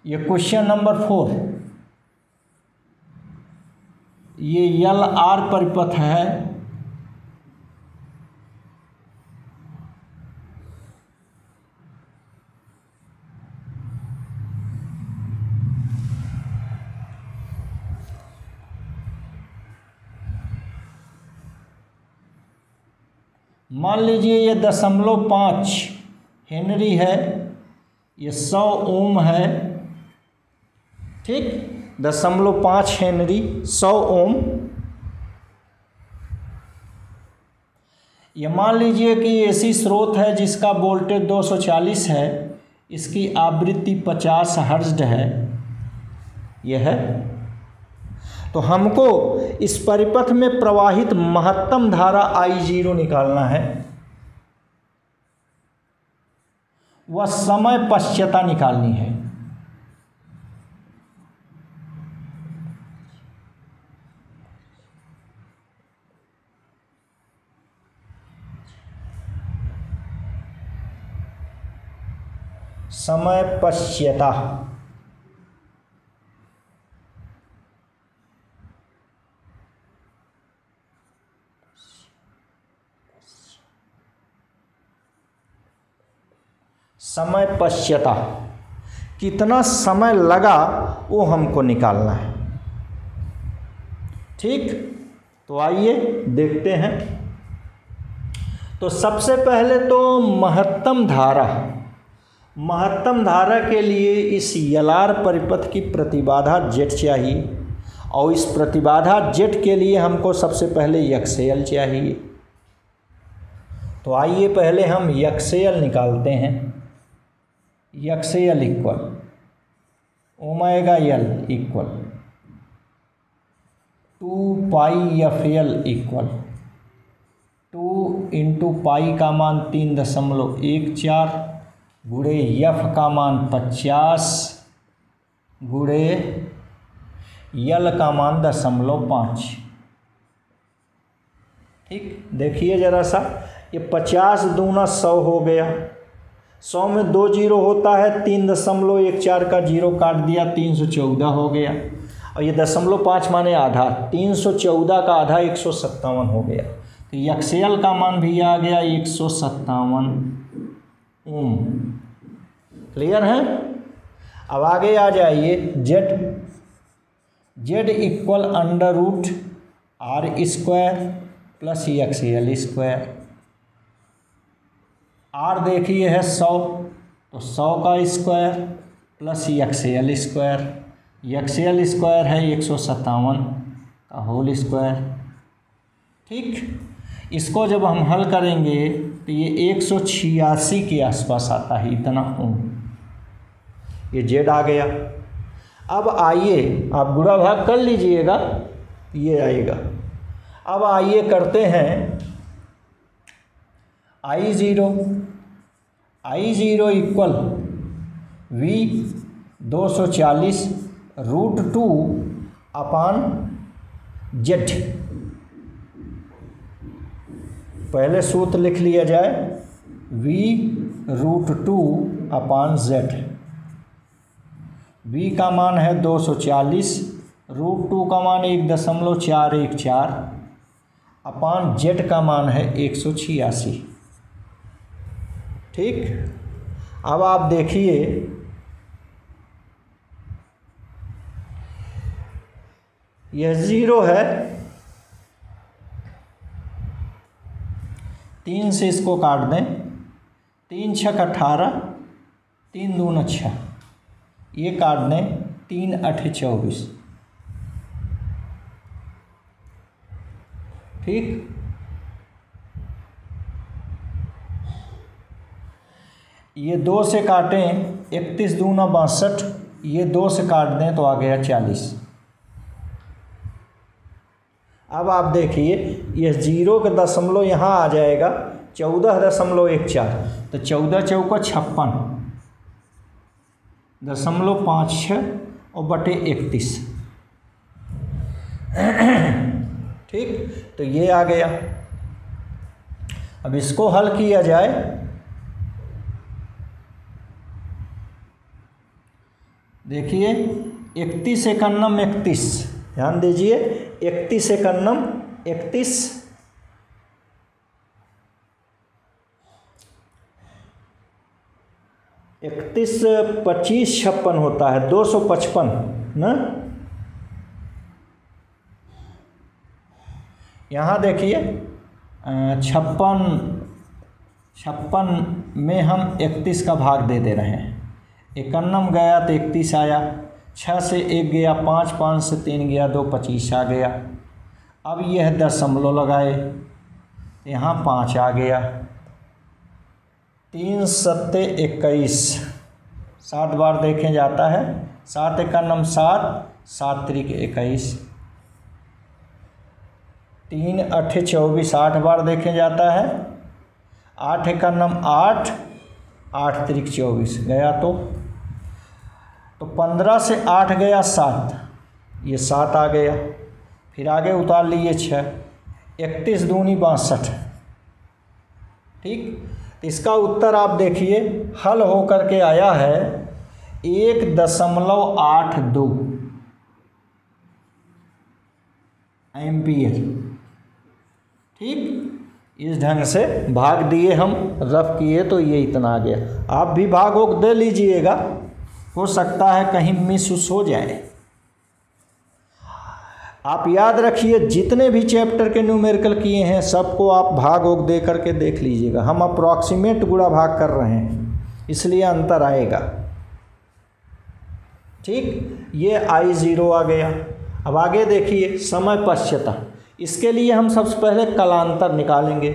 ये क्वेश्चन नंबर 4, ये यल आर परिपथ है। मान लीजिए ये 0.5 हेनरी है, ये 100 ओम है। ठीक, 0.5 हेनरी 100 ओम। ये मान लीजिए कि एसी स्रोत है जिसका वोल्टेज 240 है, इसकी आवृत्ति 50 हर्ट्ज है। यह है, तो हमको इस परिपथ में प्रवाहित महत्तम धारा I0 निकालना है। वह समय पश्चाता निकालनी है। समय पश्चाता समय पश्चाता कितना समय लगा वो हमको निकालना है। ठीक, तो आइए देखते हैं। तो सबसे पहले तो महत्तम धारा के लिए इस एलआर परिपथ की प्रतिबाधा जेड चाहिए, और इस प्रतिबाधा जेड के लिए हमको सबसे पहले एक्सएल चाहिए। तो आइए पहले हम एक्सएल निकालते हैं। XL equal omega L equal 2πfl equal 2 into pi का मान 3.14 गुणे एफ का मान 50 गुणे यल का मान 0.5। ठीक, देखिए ज़रा सा, ये 50 दूना 100 हो गया। 100 में 2 जीरो होता है, 3.14 का जीरो काट दिया, 314 हो गया। और ये 0.5 माने आधा, 314 का आधा 157 हो गया। तो एक्सएल का मान भी आ गया 157 ओम। क्लियर है? अब आगे आ जाइए। Z equal √r² plus XL square. R देखिए है 100, तो 100 का square plus XL square. XL square है 157 का होल स्क्वायर ठीक, इसको जब हम हल करेंगे तो ये 186 के आसपास आता है, इतना ओम। ये जेड आ गया। अब आइए आप गुणा भाग कर लीजिएगा, ये आएगा। अब आइए करते हैं I0 equal V 240 √2 upon Z. पहले सूत्र लिख लिया जाए, V √2 अपान जेड। V का मान है 240, √2 का मान 1.414, अपान जेड का मान है 186। ठीक, अब आप देखिए यह 0 है, 3 से इसको काट दें, 3 छक 18, 3 दूना 6, ये काट दें, 3 8 24। ठीक, ये 2 से काटें, 31 दूना 62, ये 2 से काट दें तो आ गया 40। अब आप देखिए यह 0 का दशमलव यहाँ आ जाएगा 14.14, तो 14 चौका 56 .56 और बटे 31। ठीक, तो ये आ गया। अब इसको हल किया जाए, देखिए 31 एकन्नम 31, ध्यान दीजिए 31 एकन्नम 31, 31 25 56 होता है, 255 ना। यहाँ देखिए 56 में हम 31 का भाग दे रहे हैं। एकन्नम गया तो 31 आया, 6 से 1 गया 5, 5 से 3 गया 2, 25 आ गया। अब यह दशमलव लगाए, यहाँ 5 आ गया, 3 7 21, 7 बार देखे जाता है, 7 एकन्नम 7, 7 त्रिक 21, 3 8 24, 8 बार देखे जाता है, 8 एकन्नम 8, 8 त्रिक 24 गया, तो 15 से 8 गया 7, ये 7 आ गया। फिर आगे उतार लिए 6, 31 दूनी 62। ठीक, इसका उत्तर आप देखिए हल हो करके आया है 1.82 एम्पियर। ठीक, इस ढंग से भाग दिए, हम रफ किए तो ये इतना आ गया। आप भी भाग वोग दे लीजिएगा, हो सकता है कहीं मिस हो जाए। आप याद रखिए जितने भी चैप्टर के न्यूमेरिकल किए हैं सबको आप भाग वोग दे करके देख लीजिएगा। हम अप्रॉक्सीमेट गुणा भाग कर रहे हैं, इसलिए अंतर आएगा। ठीक, ये I0 आ गया। अब आगे देखिए समय पश्चात, इसके लिए हम सबसे पहले कलांतर निकालेंगे।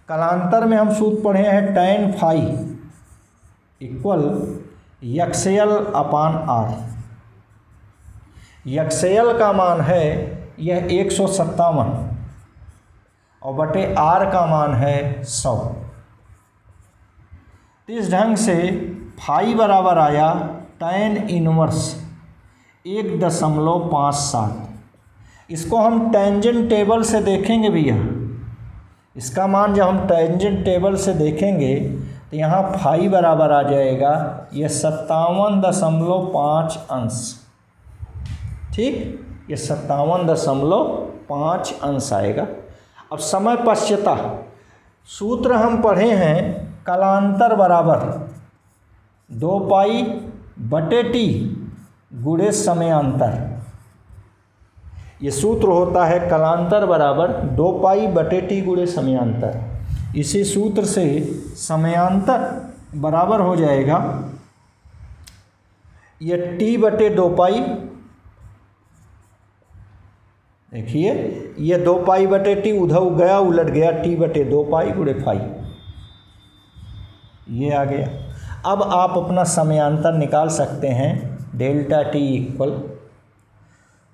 कलांतर में हम सूत्र पढ़े हैं tan फाई इक्वल XL अपान R। XL का मान है यह 157 और बटे R का मान है 100। इस ढंग से फाई बराबर आया tan इनवर्स 1.57। इसको हम टेंजेंट टेबल से देखेंगे भैया, इसका मान जब हम टेंजेंट टेबल से देखेंगे तो यहाँ फाई बराबर आ जाएगा यह 57.5 अंश। ठीक, ये 57.5 अंश आएगा। अब समय पश्चात सूत्र हम पढ़े हैं कलांतर बराबर 2 पाई बटे टी गुणे समयांतर। ये सूत्र होता है कलांतर बराबर 2 पाई बटे टी गुणे समयांतर। इसी सूत्र से समयांतर बराबर हो जाएगा ये टी बटे 2 पाई, देखिए ये 2 पाई बटे टी उधर गया उलट गया, टी बटे 2 पाई गुणे फाई, ये आ गया। अब आप अपना समयांतर निकाल सकते हैं, डेल्टा टी इक्वल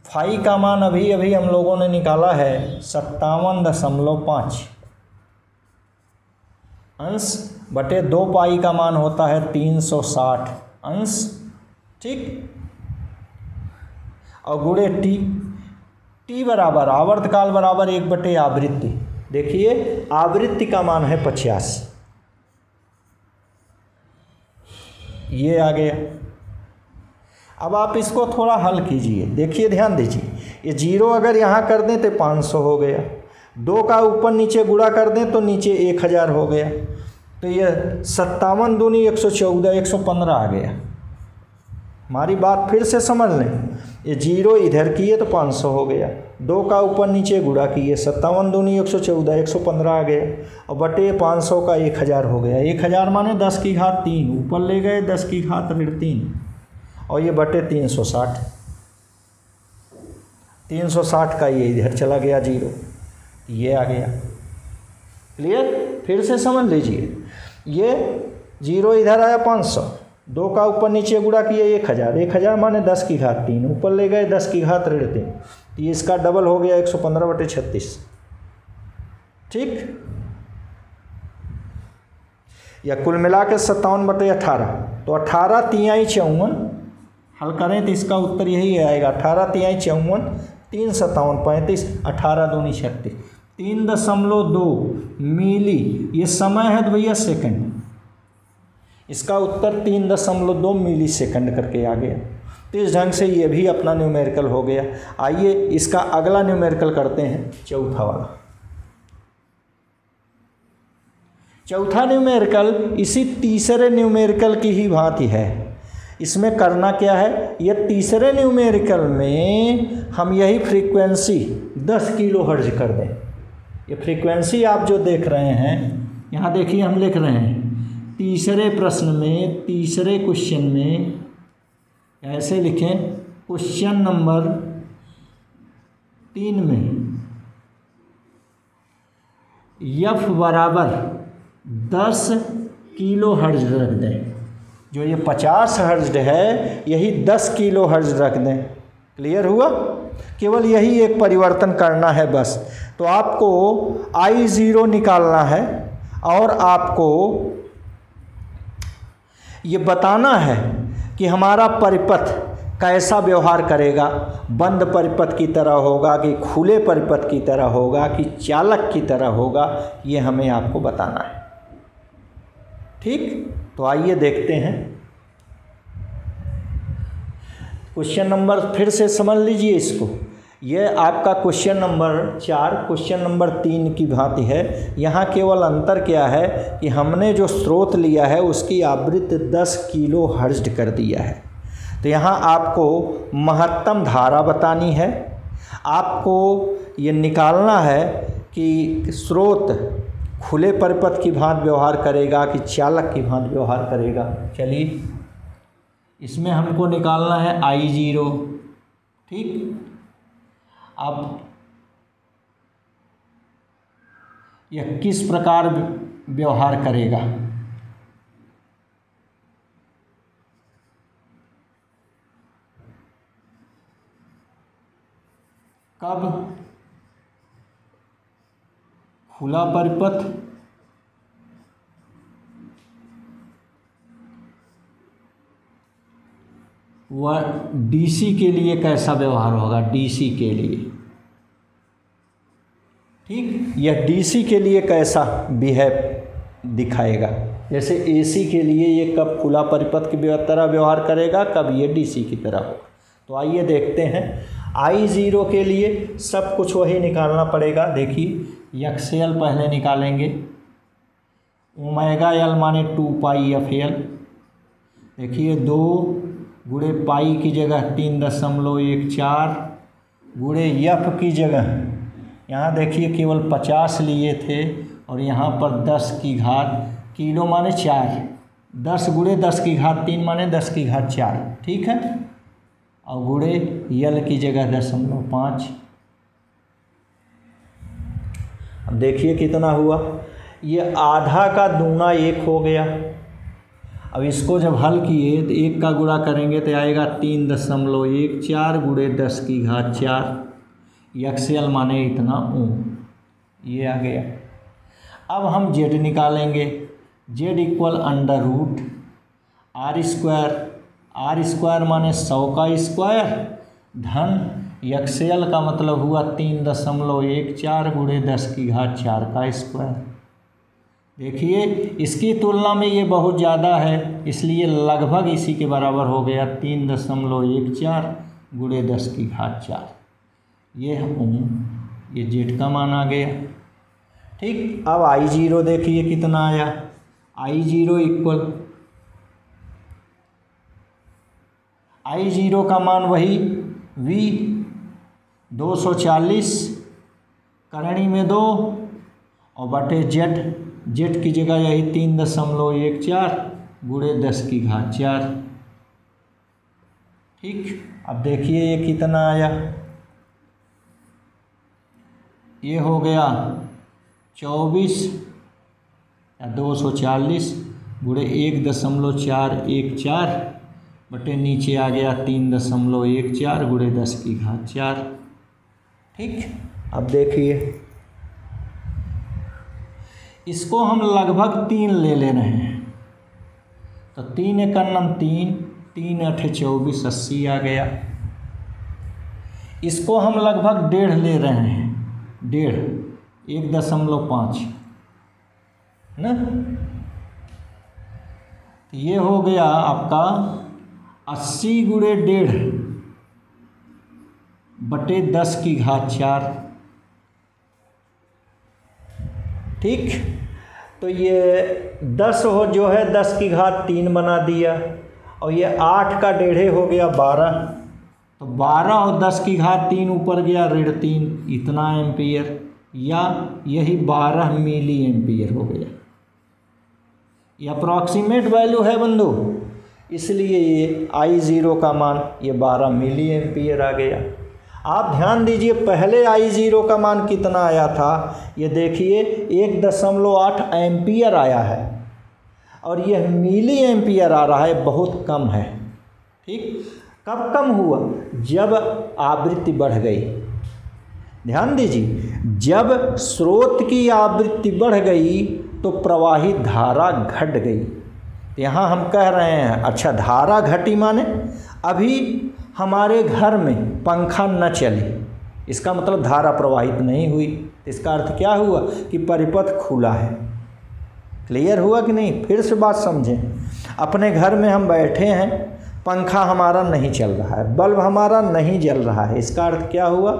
फाई का मान अभी अभी हम लोगों ने निकाला है 57.5 अंश बटे 2 पाई का मान होता है 360 अंश, ठीक, और गुणे टी, टी बराबर आवर्तकाल बराबर 1 बटे आवृत्ति। देखिए आवृत्ति का मान है 85, ये आ गया। अब आप इसको थोड़ा हल कीजिए, देखिए ध्यान दीजिए, ये 0 अगर यहाँ कर दें तो 500 हो गया, 2 का ऊपर नीचे गुणा कर दें तो नीचे 1000 हो गया, तो ये 57 दूनी 114 115 आ गया। हमारी बात फिर से समझ लें, ये 0 इधर किए तो 500 हो गया, 2 का ऊपर नीचे गुणा किए 57 दूनी 114 115 आ गया, और बटे 500 का 1000 हो गया। 1000 माने 10 की घात 3, ऊपर ले गए 10 की घात ऋण 3, और ये बटे 360, 360 का ये इधर चला गया 0, ये आ गया। क्लियर? फिर से समझ लीजिए, ये 0 इधर आया 500, 2 का ऊपर नीचे गुणा किए 1000, 1000 माने 10 की घात 3, ऊपर ले गए 10 की घात ऋण 3, तो ये इसका डबल हो गया 115 बटे 36, ठीक, या कुल मिला के 57 बटे 18, तो 18 तिहाई 54, हल करें तो इसका उत्तर यही आएगा, 18 तिहाई 54, 3 57 35, 18 दूनी 36, 3.2 मिली, ये समय है तो भैया सेकंड, इसका उत्तर 3.2 मिली सेकंड करके आ गया। तो इस ढंग से ये भी अपना न्यूमेरिकल हो गया। आइए इसका अगला न्यूमेरिकल करते हैं, चौथा वाला। चौथा न्यूमेरिकल इसी तीसरे न्यूमेरिकल की ही भांति है। इसमें करना क्या है, ये तीसरे न्यूमेरिकल में हम यही फ्रीक्वेंसी 10 किलोहर्ट्ज़ कर दें। ये फ्रीक्वेंसी आप जो देख रहे हैं, यहाँ देखिए हम लिख रहे हैं तीसरे प्रश्न में, तीसरे क्वेश्चन में ऐसे लिखें, क्वेश्चन नंबर 3 में एफ बराबर 10 किलो हर्ट्ज़ रख दें, जो ये 50 हर्ट्ज़ है यही 10 किलो हर्ट्ज़ रख दें। क्लियर हुआ? केवल यही एक परिवर्तन करना है बस। तो आपको I0 निकालना है और आपको ये बताना है कि हमारा परिपथ कैसा व्यवहार करेगा, बंद परिपथ की तरह होगा कि खुले परिपथ की तरह होगा कि चालक की तरह होगा, ये हमें आपको बताना है। ठीक, तो आइए देखते हैं क्वेश्चन नंबर, फिर से समझ लीजिए इसको। ये आपका क्वेश्चन नंबर 4 क्वेश्चन नंबर 3 की भांति है। यहाँ केवल अंतर क्या है कि हमने जो स्रोत लिया है उसकी आवृत्ति 10 किलो हर्ट्ज़ कर दिया है। तो यहाँ आपको महत्तम धारा बतानी है, आपको ये निकालना है कि स्रोत खुले परिपथ की भांति व्यवहार करेगा कि चालक की भांति व्यवहार करेगा। चलिए इसमें हमको निकालना है I0। ठीक, अब यह किस प्रकार व्यवहार करेगा, कब खुला परिपथ वह डीसी के लिए कैसा व्यवहार होगा, डीसी के लिए। ठीक, यह डीसी के लिए कैसा बिहेव दिखाएगा। जैसे एसी के लिए ये कब खुला परिपथ की तरह व्यवहार करेगा, कब ये डीसी की तरह होगा। तो आइए देखते हैं। I0 के लिए सब कुछ वही निकालना पड़ेगा। देखिए एक्सएल पहले निकालेंगे, ओमेगा एल माने 2 पाई एफ एल। देखिए 2 गुणे पाई की जगह 3.14 गुणे एफ की जगह यहाँ देखिए केवल 50 लिए थे और यहाँ पर 10 की घात किलो माने 4, 10 गुणे 10 की घात 3 माने 10 की घात 4। ठीक है, और गुणे यल की जगह 0.5 अब देखिए कितना हुआ, ये आधा का दूना 1 हो गया। अब इसको जब हल किए तो 1 का गुणा करेंगे तो आएगा 3.14 गुणे 10 की घात 4। एक्सएल माने इतना ओम, ये आ गया। अब हम जेड निकालेंगे, Z equal under root R square माने 100 का स्क्वायर धन एक्सएल का मतलब हुआ 3.14 गुणे 10 की घात 4 का स्क्वायर। देखिए इसकी तुलना में ये बहुत ज़्यादा है, इसलिए लगभग इसी के बराबर हो गया 3.14 गुणे 10 की घात 4। ये ओम, ये जेड का मान आ गया। ठीक, अब I0 देखिए कितना आया, I0 इक्वल, I0 का मान वही V 240 करणी में 2 और बटे जेड की जगह यही 3.14 गुणे 10 की घात 4। ठीक, अब देखिए ये कितना आया, ये हो गया 24 या 240 गुणे 1.414 बटे नीचे आ गया 3.14 गुणे 10 की घात 4। ठीक, अब देखिए इसको हम लगभग 3 ले रहे हैं, तो 3 × 3, 3 × 8 24, 80 आ गया। इसको हम लगभग 1.5 ले रहे हैं, 1.5 है ना, तो ये हो गया आपका 80 गुणे 1.5 बटे 10 की घात 4। ठीक, तो ये 10 हो जो है 10 की घात 3 बना दिया, और ये 8 का 1.5 हो गया 12, तो 12 और 10 की घात 3 ऊपर गया ऋण 3, इतना एम्पियर, या यही 12 मिली एम्पियर हो गया। ये अप्रॉक्सीमेट वैल्यू है बंधु, इसलिए ये I0 का मान ये 12 मिली एम्पियर आ गया। आप ध्यान दीजिए पहले I0 का मान कितना आया था, ये देखिए 1.8 एम्पियर आया है, और यह मिली एम्पियर आ रहा है, बहुत कम है। ठीक, कब कम हुआ, जब आवृत्ति बढ़ गई। ध्यान दीजिए, जब स्रोत की आवृत्ति बढ़ गई तो प्रवाहित धारा घट गई। यहाँ हम कह रहे हैं अच्छा धारा घटी माने अभी हमारे घर में पंखा न चले, इसका मतलब धारा प्रवाहित नहीं हुई। इसका अर्थ क्या हुआ कि परिपथ खुला है। क्लियर हुआ कि नहीं? फिर से बात समझें। अपने घर में हम बैठे हैं, पंखा हमारा नहीं चल रहा है, बल्ब हमारा नहीं जल रहा है, इसका अर्थ क्या हुआ,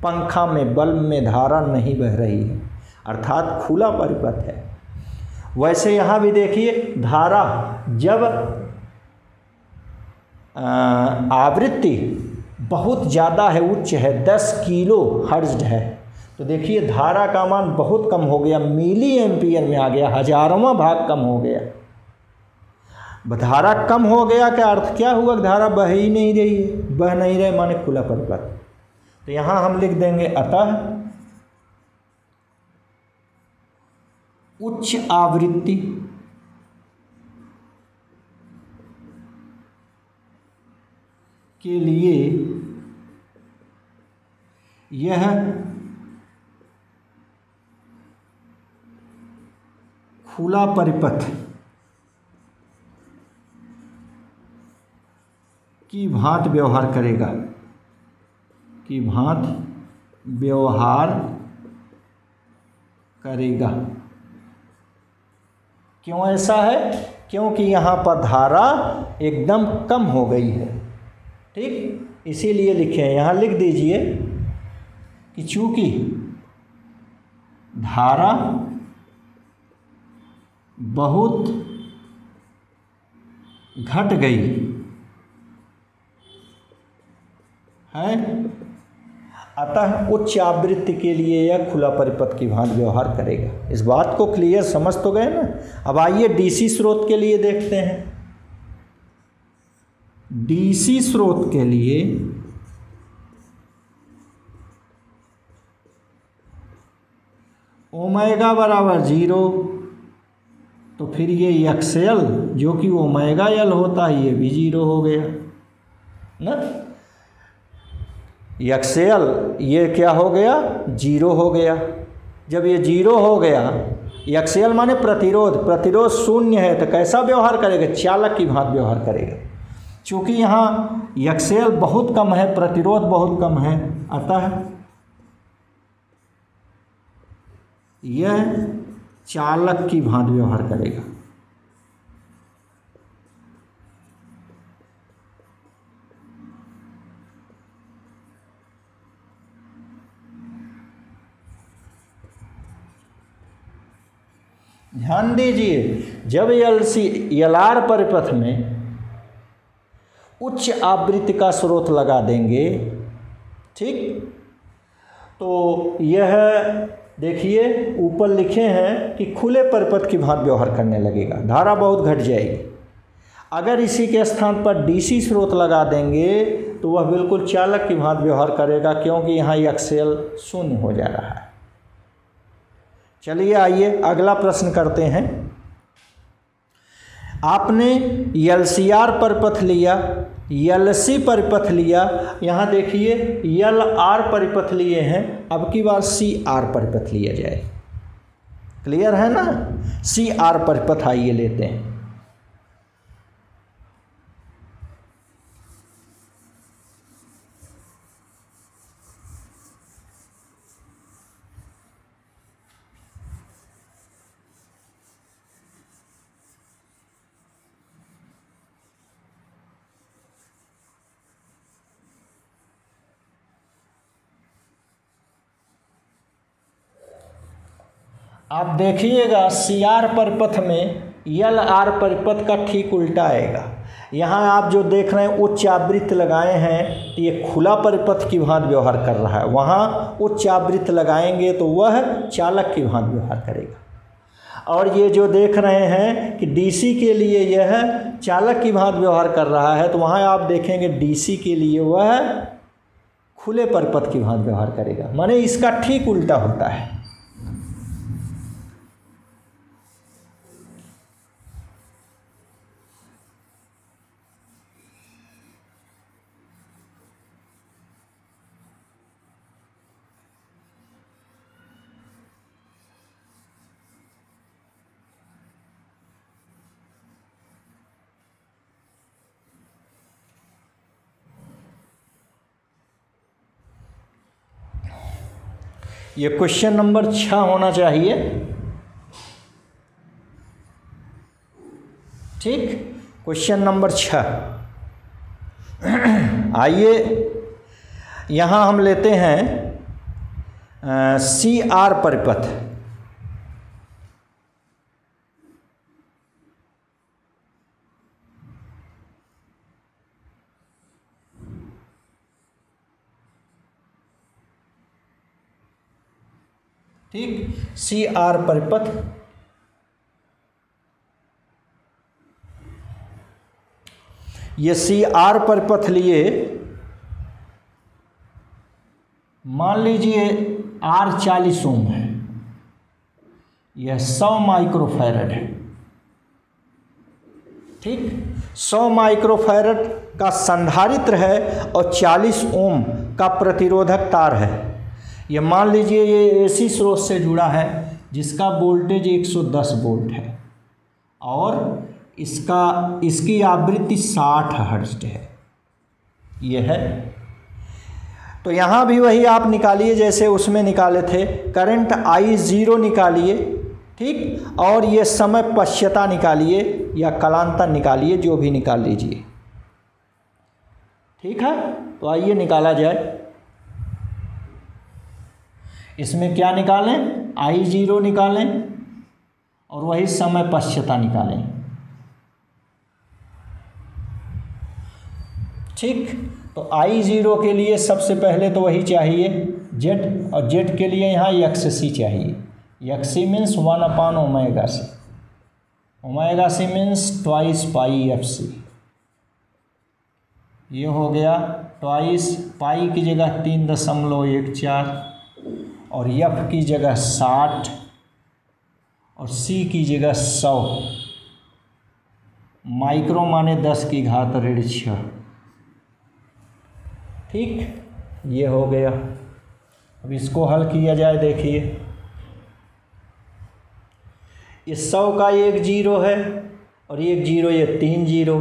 पंखा में बल्ब में धारा नहीं बह रही है, अर्थात खुला परिपथ है। वैसे यहाँ भी देखिए धारा जब आवृत्ति बहुत ज़्यादा है, उच्च है, 10 किलो हर्ट्ज है, तो देखिए धारा का मान बहुत कम हो गया, मिली एम्पियर में आ गया, हजारों भाग कम हो गया। धारा कम हो गया का अर्थ क्या हुआ, धारा बह ही नहीं रही है, बह नहीं रहे माने खुला परिपथ। तो यहाँ हम लिख देंगे अतः उच्च आवृत्ति के लिए यह खुला परिपथ की भांति व्यवहार करेगा, की भांति व्यवहार करेगा। क्यों ऐसा है? क्योंकि यहाँ पर धारा एकदम कम हो गई है। ठीक, इसीलिए लिखे हैं, यहाँ लिख दीजिए कि चूंकि धारा बहुत घट गई है, अतः उच्च आवृत्ति के लिए यह खुला परिपथ की भांति व्यवहार करेगा। इस बात को क्लियर समझ तो गए ना। अब आइए डीसी स्रोत के लिए देखते हैं। डीसी स्रोत के लिए ओमेगा बराबर 0, तो फिर ये एक्सएल जो कि ओमेगा एल होता है ये भी 0 हो गया ना। एक्सएल ये क्या हो गया, 0 हो गया। जब ये 0 हो गया, एक्सएल माने प्रतिरोध, प्रतिरोध शून्य है तो कैसा व्यवहार करेगा, चालक की भांति व्यवहार करेगा। चूँकि यहाँ एक्सएल बहुत कम है, प्रतिरोध बहुत कम है, अतः यह चालक की भांति व्यवहार करेगा। ध्यान दीजिए, जब एलआर परिपथ में उच्च आवृत्ति का स्रोत लगा देंगे, ठीक, तो यह देखिए ऊपर लिखे हैं कि खुले परिपथ की भांति व्यवहार करने लगेगा, धारा बहुत घट जाएगी। अगर इसी के स्थान पर डीसी स्रोत लगा देंगे तो वह बिल्कुल चालक की भांति व्यवहार करेगा, क्योंकि यहाँ एक्सएल शून्य हो जा रहा है। चलिए आइए अगला प्रश्न करते हैं। आपने एलसीआर परिपथ लिया, एलसी परिपथ लिया, यहाँ देखिए एलआर परिपथ लिए हैं, अब की बार सीआर परिपथ लिया जाए। क्लियर है ना, सीआर परिपथ आइए लेते हैं। आप देखिएगा सीआर परिपथ में एलआर परिपथ का ठीक उल्टा आएगा। यहाँ आप जो देख रहे हैं उच्च आवृत्ति लगाए हैं तो ये खुला परिपथ की भांति व्यवहार कर रहा है, वहाँ उच्च आवृत्ति लगाएंगे तो वह चालक की भांति व्यवहार करेगा। और ये जो देख रहे हैं कि डीसी के लिए यह चालक की भांति व्यवहार कर रहा है, तो वहाँ आप देखेंगे डीसी के लिए वह खुले परिपथ की भांति व्यवहार करेगा, माने इसका ठीक उल्टा होता है। ये क्वेश्चन नंबर 6 होना चाहिए, ठीक, क्वेश्चन नंबर 6। आइए यहाँ हम लेते हैं सीआर परिपथ। ठीक, सीआर परिपथ ये सीआर परिपथ लिए, मान लीजिए आर 40 ओम है, यह 100 माइक्रोफैरड है, ठीक, 100 माइक्रोफैरड का संधारित्र है और 40 ओम का प्रतिरोधक तार है। ये मान लीजिए ये एसी स्रोत से जुड़ा है जिसका वोल्टेज 110 वोल्ट है और इसकी आवृत्ति 60 हर्ट्ज है, ये है। तो यहाँ भी वही आप निकालिए जैसे उसमें निकाले थे, करंट I0 निकालिए, ठीक, और ये समय पश्चता निकालिए या कालांतर निकालिए, जो भी निकाल लीजिए, ठीक है। तो आइए निकाला जाए। इसमें क्या निकालें, I0 निकालें और वही समय पश्चता निकालें, ठीक। तो I0 के लिए सबसे पहले तो वही चाहिए Z, और Z के लिए यहाँ XC चाहिए। XC means 1/ωc, ωc means twice pi FC। ये हो गया ट्वाइस, पाई की जगह 3.14 और F की जगह 60 और C की जगह 100। माइक्रो माने 10 की घात ऋण 6। ठीक, ये हो गया। अब इसको हल किया जाए। देखिए, इस 100 का एक जीरो है और एक जीरो, ये 3 जीरो।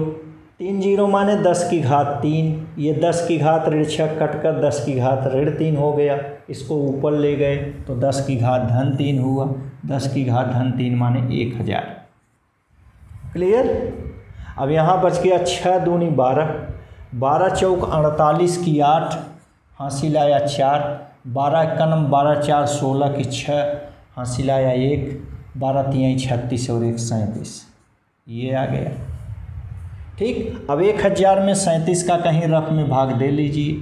3 जीरो माने 10 की घात 3। ये 10 की घात ऋण 6 कटकर 10 की घात ऋण 3 हो गया। इसको ऊपर ले गए तो 10 की घात धन 3 हुआ। 10 की घात धन 3 माने 1000। क्लियर। अब यहाँ बच गया 6 दूनी 12, 12 चौक 48 की 8, हासिल आया 4, 12 का नम 12 4 16 की 6, हासिल आया 1, 12 तिहाई 36 और 1 37। ये आ गया। ठीक, अब 1000 में 37 का कहीं रफ में भाग दे लीजिए।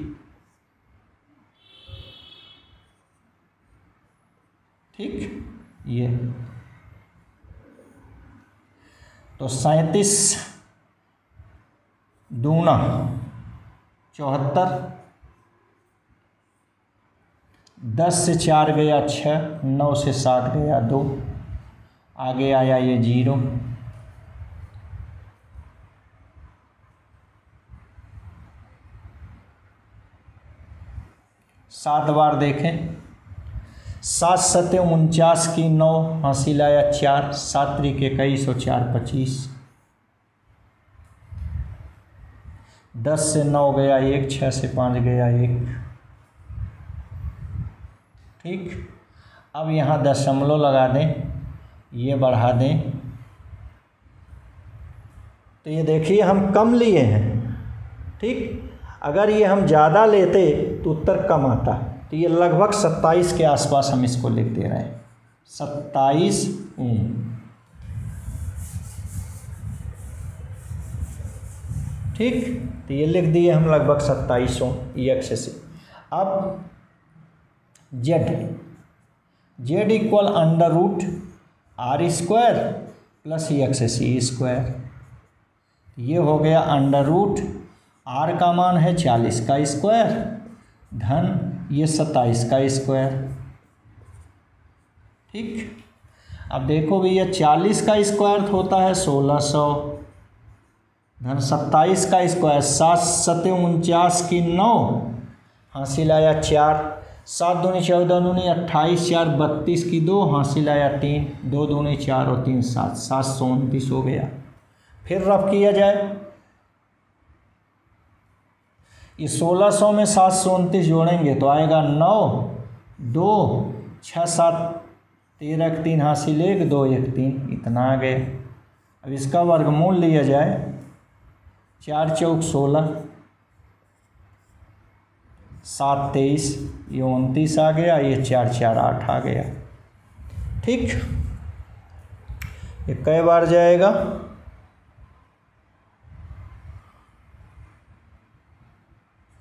ठीक, ये तो 37 दूना 74, 10 से 4 गया 6, 9 से 7 गया 2, आगे आया ये 0। 7 बार देखें। 7 सत्ते 49 की 9, हासिल आया 4, 7 त्रिक 21 और 4 25। 10 से 9 गया 1, 6 से 5 गया 1। ठीक, अब यहाँ दशमलव लगा दें, ये बढ़ा दें तो ये देखिए हम कम लिए हैं। ठीक, अगर ये हम ज़्यादा लेते तो उत्तर कम आता। तो ये लगभग 27 के आसपास हम इसको लिख दे रहे हैं, 27 ओम। ठीक, तो ये लिख दिए हम लगभग 27 ओम ई एक्स से। अब Z equal under root R square plus E X C square. ये हो गया अंडर रूट, आर का मान है 40 का स्क्वायर धन ये 27 का स्क्वायर। ठीक, अब देखो भैया 40 का स्क्वायर होता है 1600 धन 27 का स्क्वायर 7 सत्ते 49 की 9, हासिल आया 4, 7 दूनी 14 दूनी 28, 4 32 की 2, हासिल आया 3, 2 दूनी 4 और 3 7, 729 हो गया। फिर रफ किया जाए, ये 1600 में 729 जोड़ेंगे तो आएगा 9 2 6 7 13 3 हासिल 1 2 1 3, इतना आ गया। अब इसका वर्गमूल लिया जाए, 4 चौक 16, 7 23, ये 29 आ गया, ये 4 4 8 आ गया। ठीक, ये कई बार जाएगा,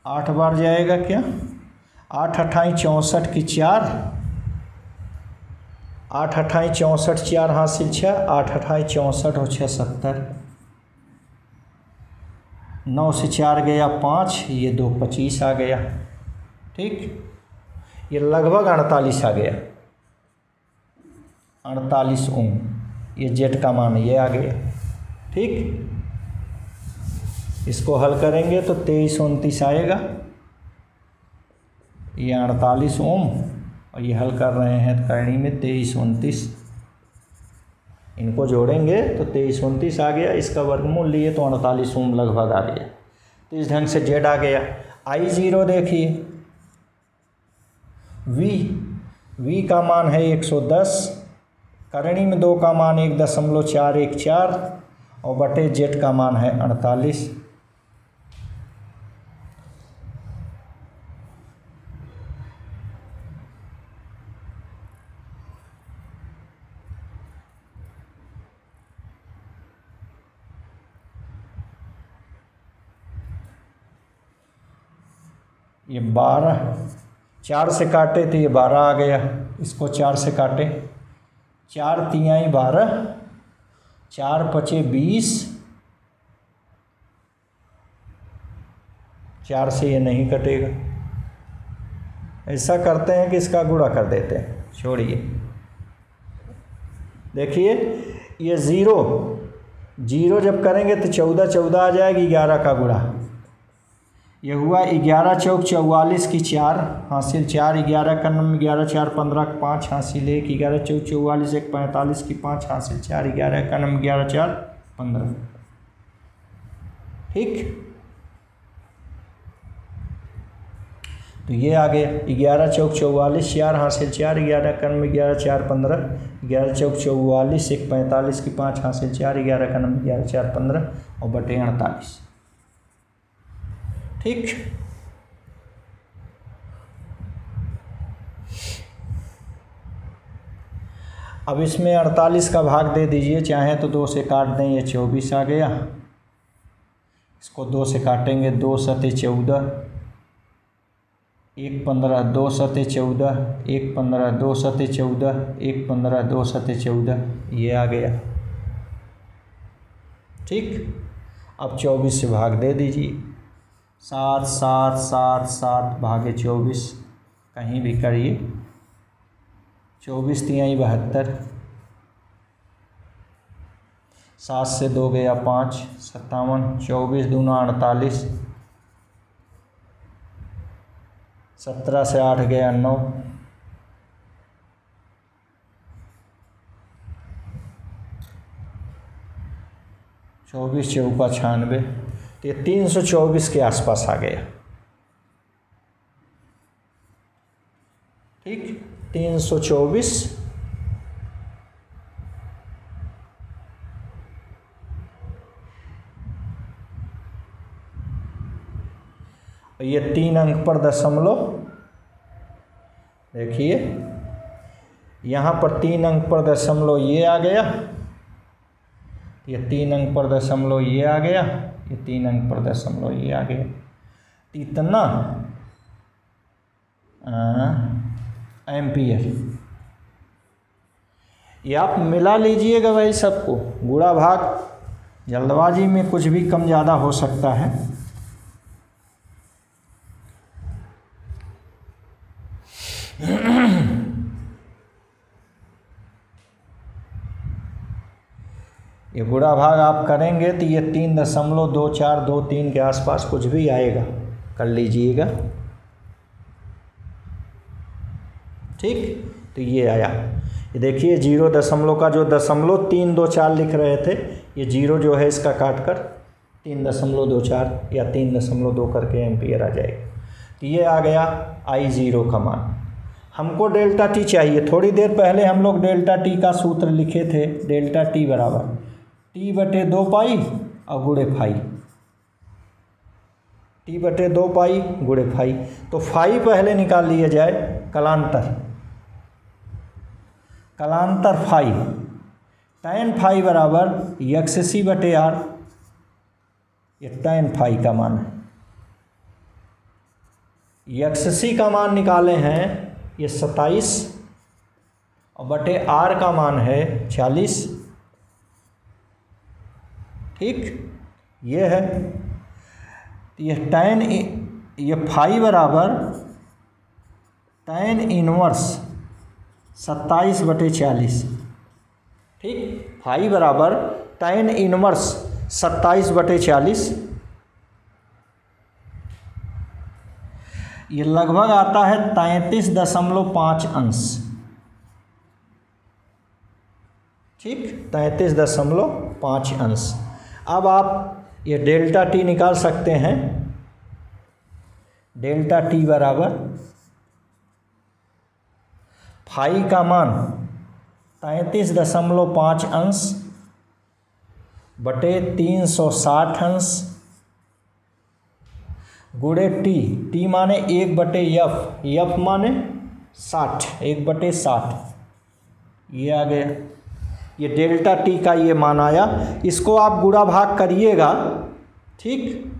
8 बार जाएगा क्या? 8 अट्ठाई 64 की 4, 8 अट्ठाई 64 4 हासिल 6, 8 अट्ठाई 64 और 6 70, 9 से 4 गया 5, ये 2 25 आ गया। ठीक, ये लगभग 48 आ गया, 48 ओम। ये जेड का मान ये आ गया। ठीक, इसको हल करेंगे तो 23 29 आएगा, ये 48 ओम, और ये हल कर रहे हैं करनी में 23 29, इनको जोड़ेंगे तो 23 29 आ गया। इसका वर्गमूल लिए तो 48 ओम लगभग आ गया। तो इस ढंग से जेड आ गया। I0 देखिए, V का मान है 110, करणी में 2 का मान 1.414 और बटे जेड का मान है 48। ये 12, 4 से काटे तो ये 12 आ गया। इसको 4 से काटे, 4 तिहाई 12, 4 पचे 20, 4 से ये नहीं कटेगा। ऐसा करते हैं कि इसका गुणा कर देते हैं, छोड़िए। देखिए ये ज़ीरो जीरो जब करेंगे तो 14 14 आ जाएगी, 11 का गुणा, ये हुआ 11 चौक 44 की 4 हासिल 4, 11 का नम 11 4 15 का 5 हासिल 1, 11 चौक 44 1 45 की 5 हासिल 4, 11 का नम 11 4 15। ठीक, तो ये आ गया 11 चौक 44 4 हासिल 4, 11 का नम 11 4 15, 11 चौक 44 1 45 की 5 हासिल 4, 11 का नम 11 4 15 और बटे 48। ठीक, अब इसमें 48 का भाग दे दीजिए, चाहे तो 2 से काट दें, ये 24 आ गया, इसको 2 से काटेंगे, 2 सते 14, 1 15 2 सते 14, 1 15 2 सते 14, 1 15 2 सते 14, ये आ गया। ठीक, अब 24 से भाग दे दीजिए, 7 7 7 7 भागे 24, कहीं भी करिए, 24 तिहाई 72, 7 से 2 गया 5 57, 24 दूना 48, 17 से 8 गया 9, 24 चौका 96, तो ये 324 के आसपास आ गया। ठीक, 324 ये 3 अंक पर दशमलव, देखिए यहाँ पर 3 अंक पर दशमलव ये आ गया, ये 3 अंक पर दशमलव ये आ गया, ये 3 अंक पर दशमलव ये आ गया, इतना एम्पियर। ये आप मिला लीजिएगा भाई सबको, गुणा भाग जल्दबाजी में कुछ भी कम ज़्यादा हो सकता है। ये गुणा भाग आप करेंगे तो ये 3.2423 के आसपास कुछ भी आएगा, कर लीजिएगा। ठीक, तो ये आया, ये देखिए 0 दशमलव का जो 0.324 लिख रहे थे, ये 0 जो है इसका काट कर 3.24 या 3.2 करके एम्पियर आ जाएगा। तो ये आ गया I0 का मान। हमको डेल्टा टी चाहिए, थोड़ी देर पहले हम लोग डेल्टा टी का सूत्र लिखे थे, डेल्टा टी बराबर टी बटे 2 पाई और गुणे फाई, टी बटे 2 पाई गुणे फाई। तो फाई पहले निकाल लिया जाए, कलांतर, कलांतर फाई, tan फाई बराबर XC बटे R, ये tan फाई का मान है। XC का मान निकाले हैं ये 27 और बटे R का मान है 40। ठीक, ये है, ये tan, ये फाई बराबर tan इनवर्स 27 बटे 40। ठीक, फाई बराबर tan इनवर्स 27 बटे 40, ये लगभग आता है 33.5 अंश। ठीक, 33.5 अंश। अब आप ये डेल्टा टी निकाल सकते हैं, डेल्टा टी बराबर फाई का मान 33.5 अंश बटे 360 अंश गुणे टी, टी माने 1 बटे एफ, एफ माने 60, 1 बटे 60, ये आ गया। ये डेल्टा टी का ये मान आया, इसको आप गुणा भाग करिएगा। ठीक,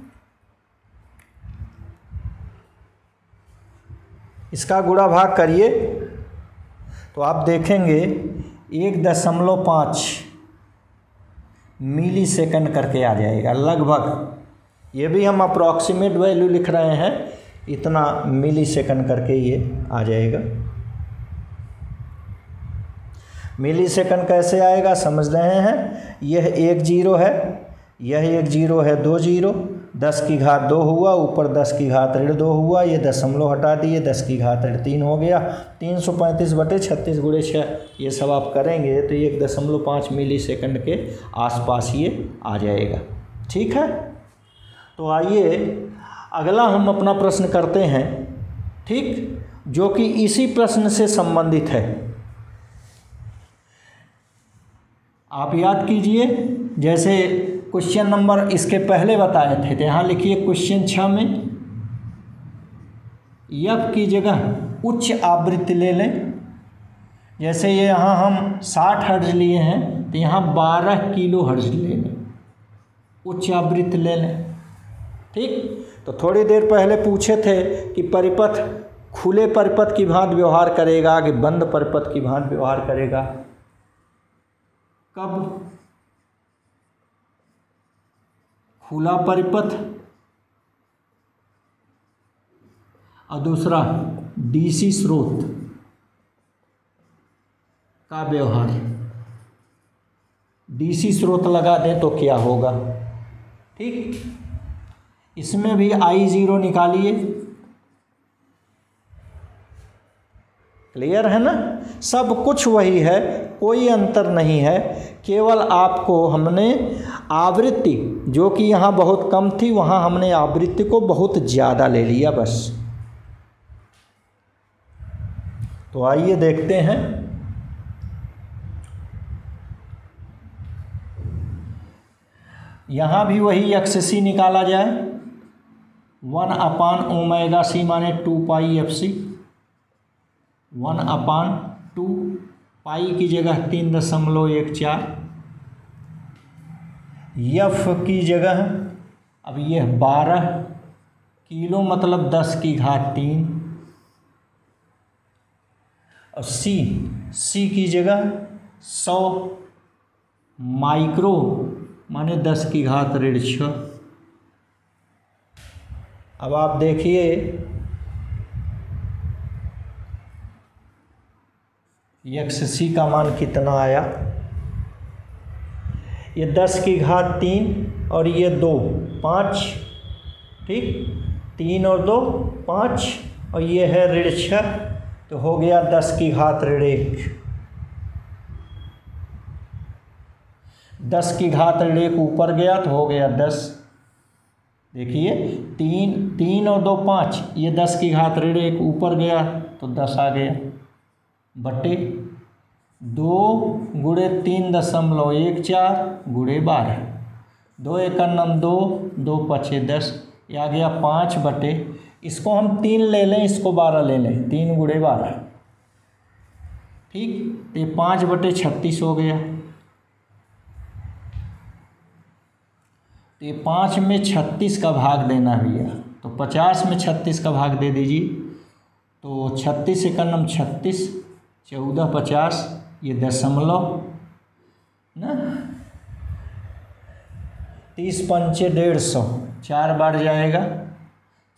इसका गुणा भाग करिए तो आप देखेंगे 1.5 मिली सेकंड करके आ जाएगा लगभग। ये भी हम अप्रॉक्सीमेट वैल्यू लिख रहे हैं, इतना मिली सेकंड करके ये आ जाएगा। मिली सेकंड कैसे आएगा समझ रहे हैं। यह 1 0 है, यह 1 0 है, 2 0, 10 की घात 2 हुआ, ऊपर 10 की घात ऋण 2 हुआ, ये दशमलव हटा दिए, 10 की घात ऋण 3 हो गया। 335/36 × 6 ये सब आप करेंगे तो 1.5 मिली सेकंड के आसपास ये आ जाएगा। ठीक है, तो आइए अगला हम अपना प्रश्न करते हैं, ठीक, जो कि इसी प्रश्न से संबंधित है। आप याद कीजिए, जैसे क्वेश्चन नंबर इसके पहले बताए थे, तो यहाँ लिखिए क्वेश्चन 6 में एफ की जगह उच्च आवृत्ति ले लें। जैसे ये यहाँ हम 60 हर्ट्ज लिए हैं तो यहाँ 12 किलो हर्ट्ज ले लें, उच्च आवृत्ति ले लें। ठीक, तो थोड़ी देर पहले पूछे थे कि परिपथ खुले परिपथ की भांति व्यवहार करेगा कि बंद परिपथ की भांति व्यवहार करेगा। कब? खुला परिपथ और दूसरा डीसी स्रोत का व्यवहार। डीसी स्रोत लगा दें तो क्या होगा। ठीक, इसमें भी I0 निकालिए। क्लियर है ना, सब कुछ वही है, कोई अंतर नहीं है, केवल आपको हमने आवृत्ति जो कि यहाँ बहुत कम थी वहाँ हमने आवृत्ति को बहुत ज़्यादा ले लिया बस। तो आइए देखते हैं। यहाँ भी वही XC निकाला जाए, 1/ω/c माने 2πfc, 1/2 पाई की जगह 3.14, एफ की जगह अब यह 12 किलो मतलब 10 की घात 3, और सी की जगह 100 माइक्रो माने 10 की घात ऋण 6। अब आप देखिए XC का मान कितना आया। ये 10 की घात 3 और ये 2 5, ठीक, 3 और 2 5, और ये है ऋण 6, तो हो गया 10 की घात ऋण 1। 10 की घात ऋण 1 ऊपर गया तो हो गया 10। देखिए 3 और 2 5, ये 10 की घात ऋण 1 ऊपर गया तो 10 आ गया, बटे 2 × 3.14 × 12, 2 × 9 2, 2 × 10, ये आ गया 5 बटे, इसको हम 3 ले लें, इसको 12 ले लें, 3 × 12, ठीक, तो ये 5/36 हो गया। तो ये 5 में 36 का भाग देना भैया, तो 50 में 36 का भाग दे दीजिए, तो 36 × 36, 14 50, ये दशमलव ना, 30 पंचे 150, 4 बार जाएगा,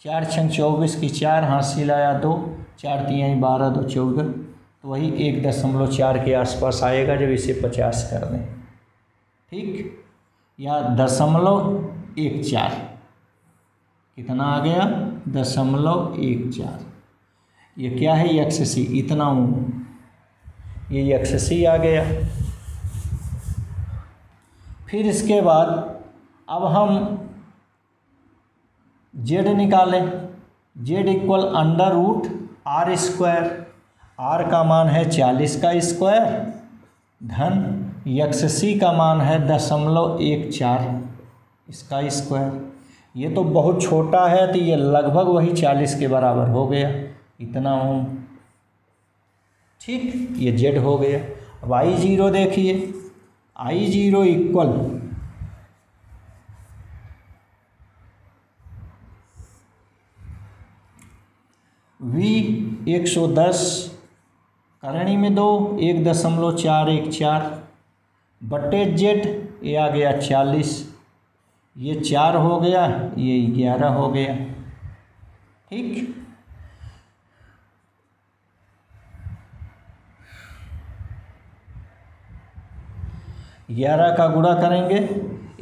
4 × 24 की 4, हासिल आया 2, 4 × 12 2 14, तो वही 1.4 के आसपास आएगा जब इसे 50 कर दें, ठीक, या 0.14 कितना आ गया, 0.14। ये क्या है, XC, इतना हूँ, ये XC आ गया। फिर इसके बाद अब हम Z निकालें, Z =√R², R का मान है 40 का स्क्वायर, धन XC का मान है 0.14 इसका स्क्वायर। ये तो बहुत छोटा है तो ये लगभग वही 40 के बराबर हो गया, इतना ओम, ठीक, ये Z हो गया। अब I0 देखिए, I0 इक्वल V 110 करणी में 2, 1.414 बटे Z, ये आ गया 40, ये 4 हो गया, ये 11 हो गया, ठीक। 11 का गुणा करेंगे,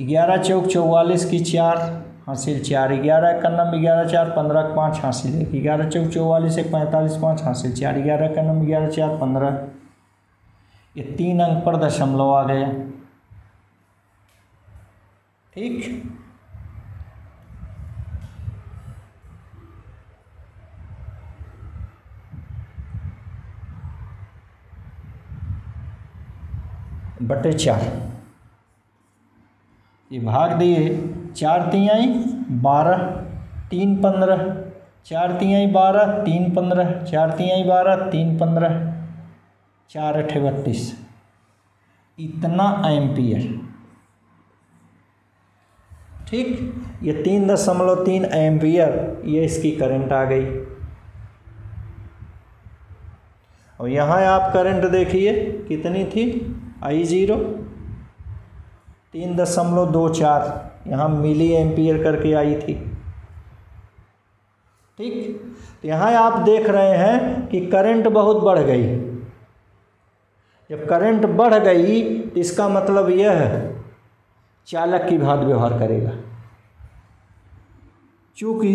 11 चौक 44 की 4 हासिल 4, 11 का नम 11 4 15 का 5 हासिल 1, 11 चौक 44 1 45 5 हासिल 4, 11 का नम 11 4 15, ये 3 अंक पर दशमलव आ गया। ठीक, बटे 4, ये भाग दिए, 4 तिहाई 12, 3 15, 4 तिहाई 12, 3 15, 4 तिहाई 12, 3 15, 4 8 32, इतना एम्पियर। ठीक, ये 3.3 एम्पियर ये इसकी करंट आ गई। और यहाँ आप करंट देखिए कितनी थी, I0 3.24, यहाँ मिली एम्पियर करके आई थी। ठीक, तो यहाँ आप देख रहे हैं कि करंट बहुत बढ़ गई। जब करंट बढ़ गई तो इसका मतलब यह है चालक की भांति व्यवहार करेगा। चूँकि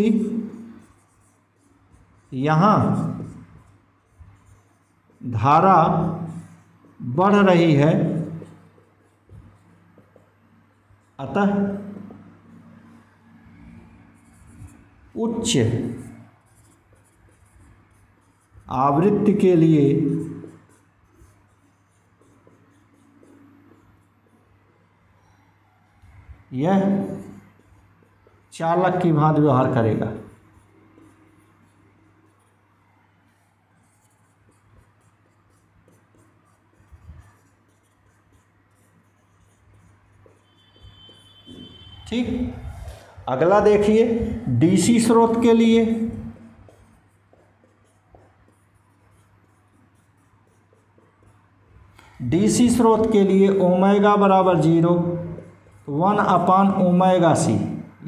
यहाँ धारा बढ़ रही है, अतः उच्च आवृत्ति के लिए यह चालक की भांति व्यवहार करेगा। ठीक, अगला देखिए डीसी स्रोत के लिए। डीसी स्रोत के लिए ओमेगा बराबर 0, 1/ओमेगा c,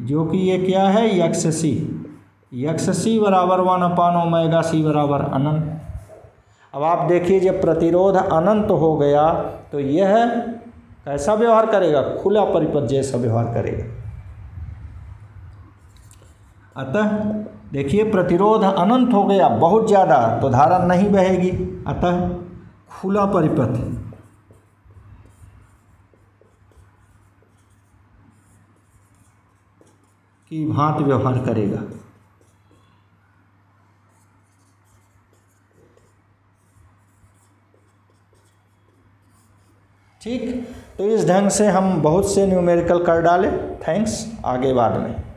जो कि ये क्या है, XC, XC बराबर 1/ओमेगा c बराबर अनंत। अब आप देखिए जब प्रतिरोध अनंत हो गया तो यह कैसा व्यवहार करेगा, खुला परिपथ जैसा व्यवहार करेगा। अतः देखिए प्रतिरोध अनंत हो गया बहुत ज़्यादा तो धारा नहीं बहेगी, अतः खुला परिपथ की भांति व्यवहार करेगा। ठीक, तो इस ढंग से हम बहुत से न्यूमेरिकल कर डाले। थैंक्स, आगे बाद में।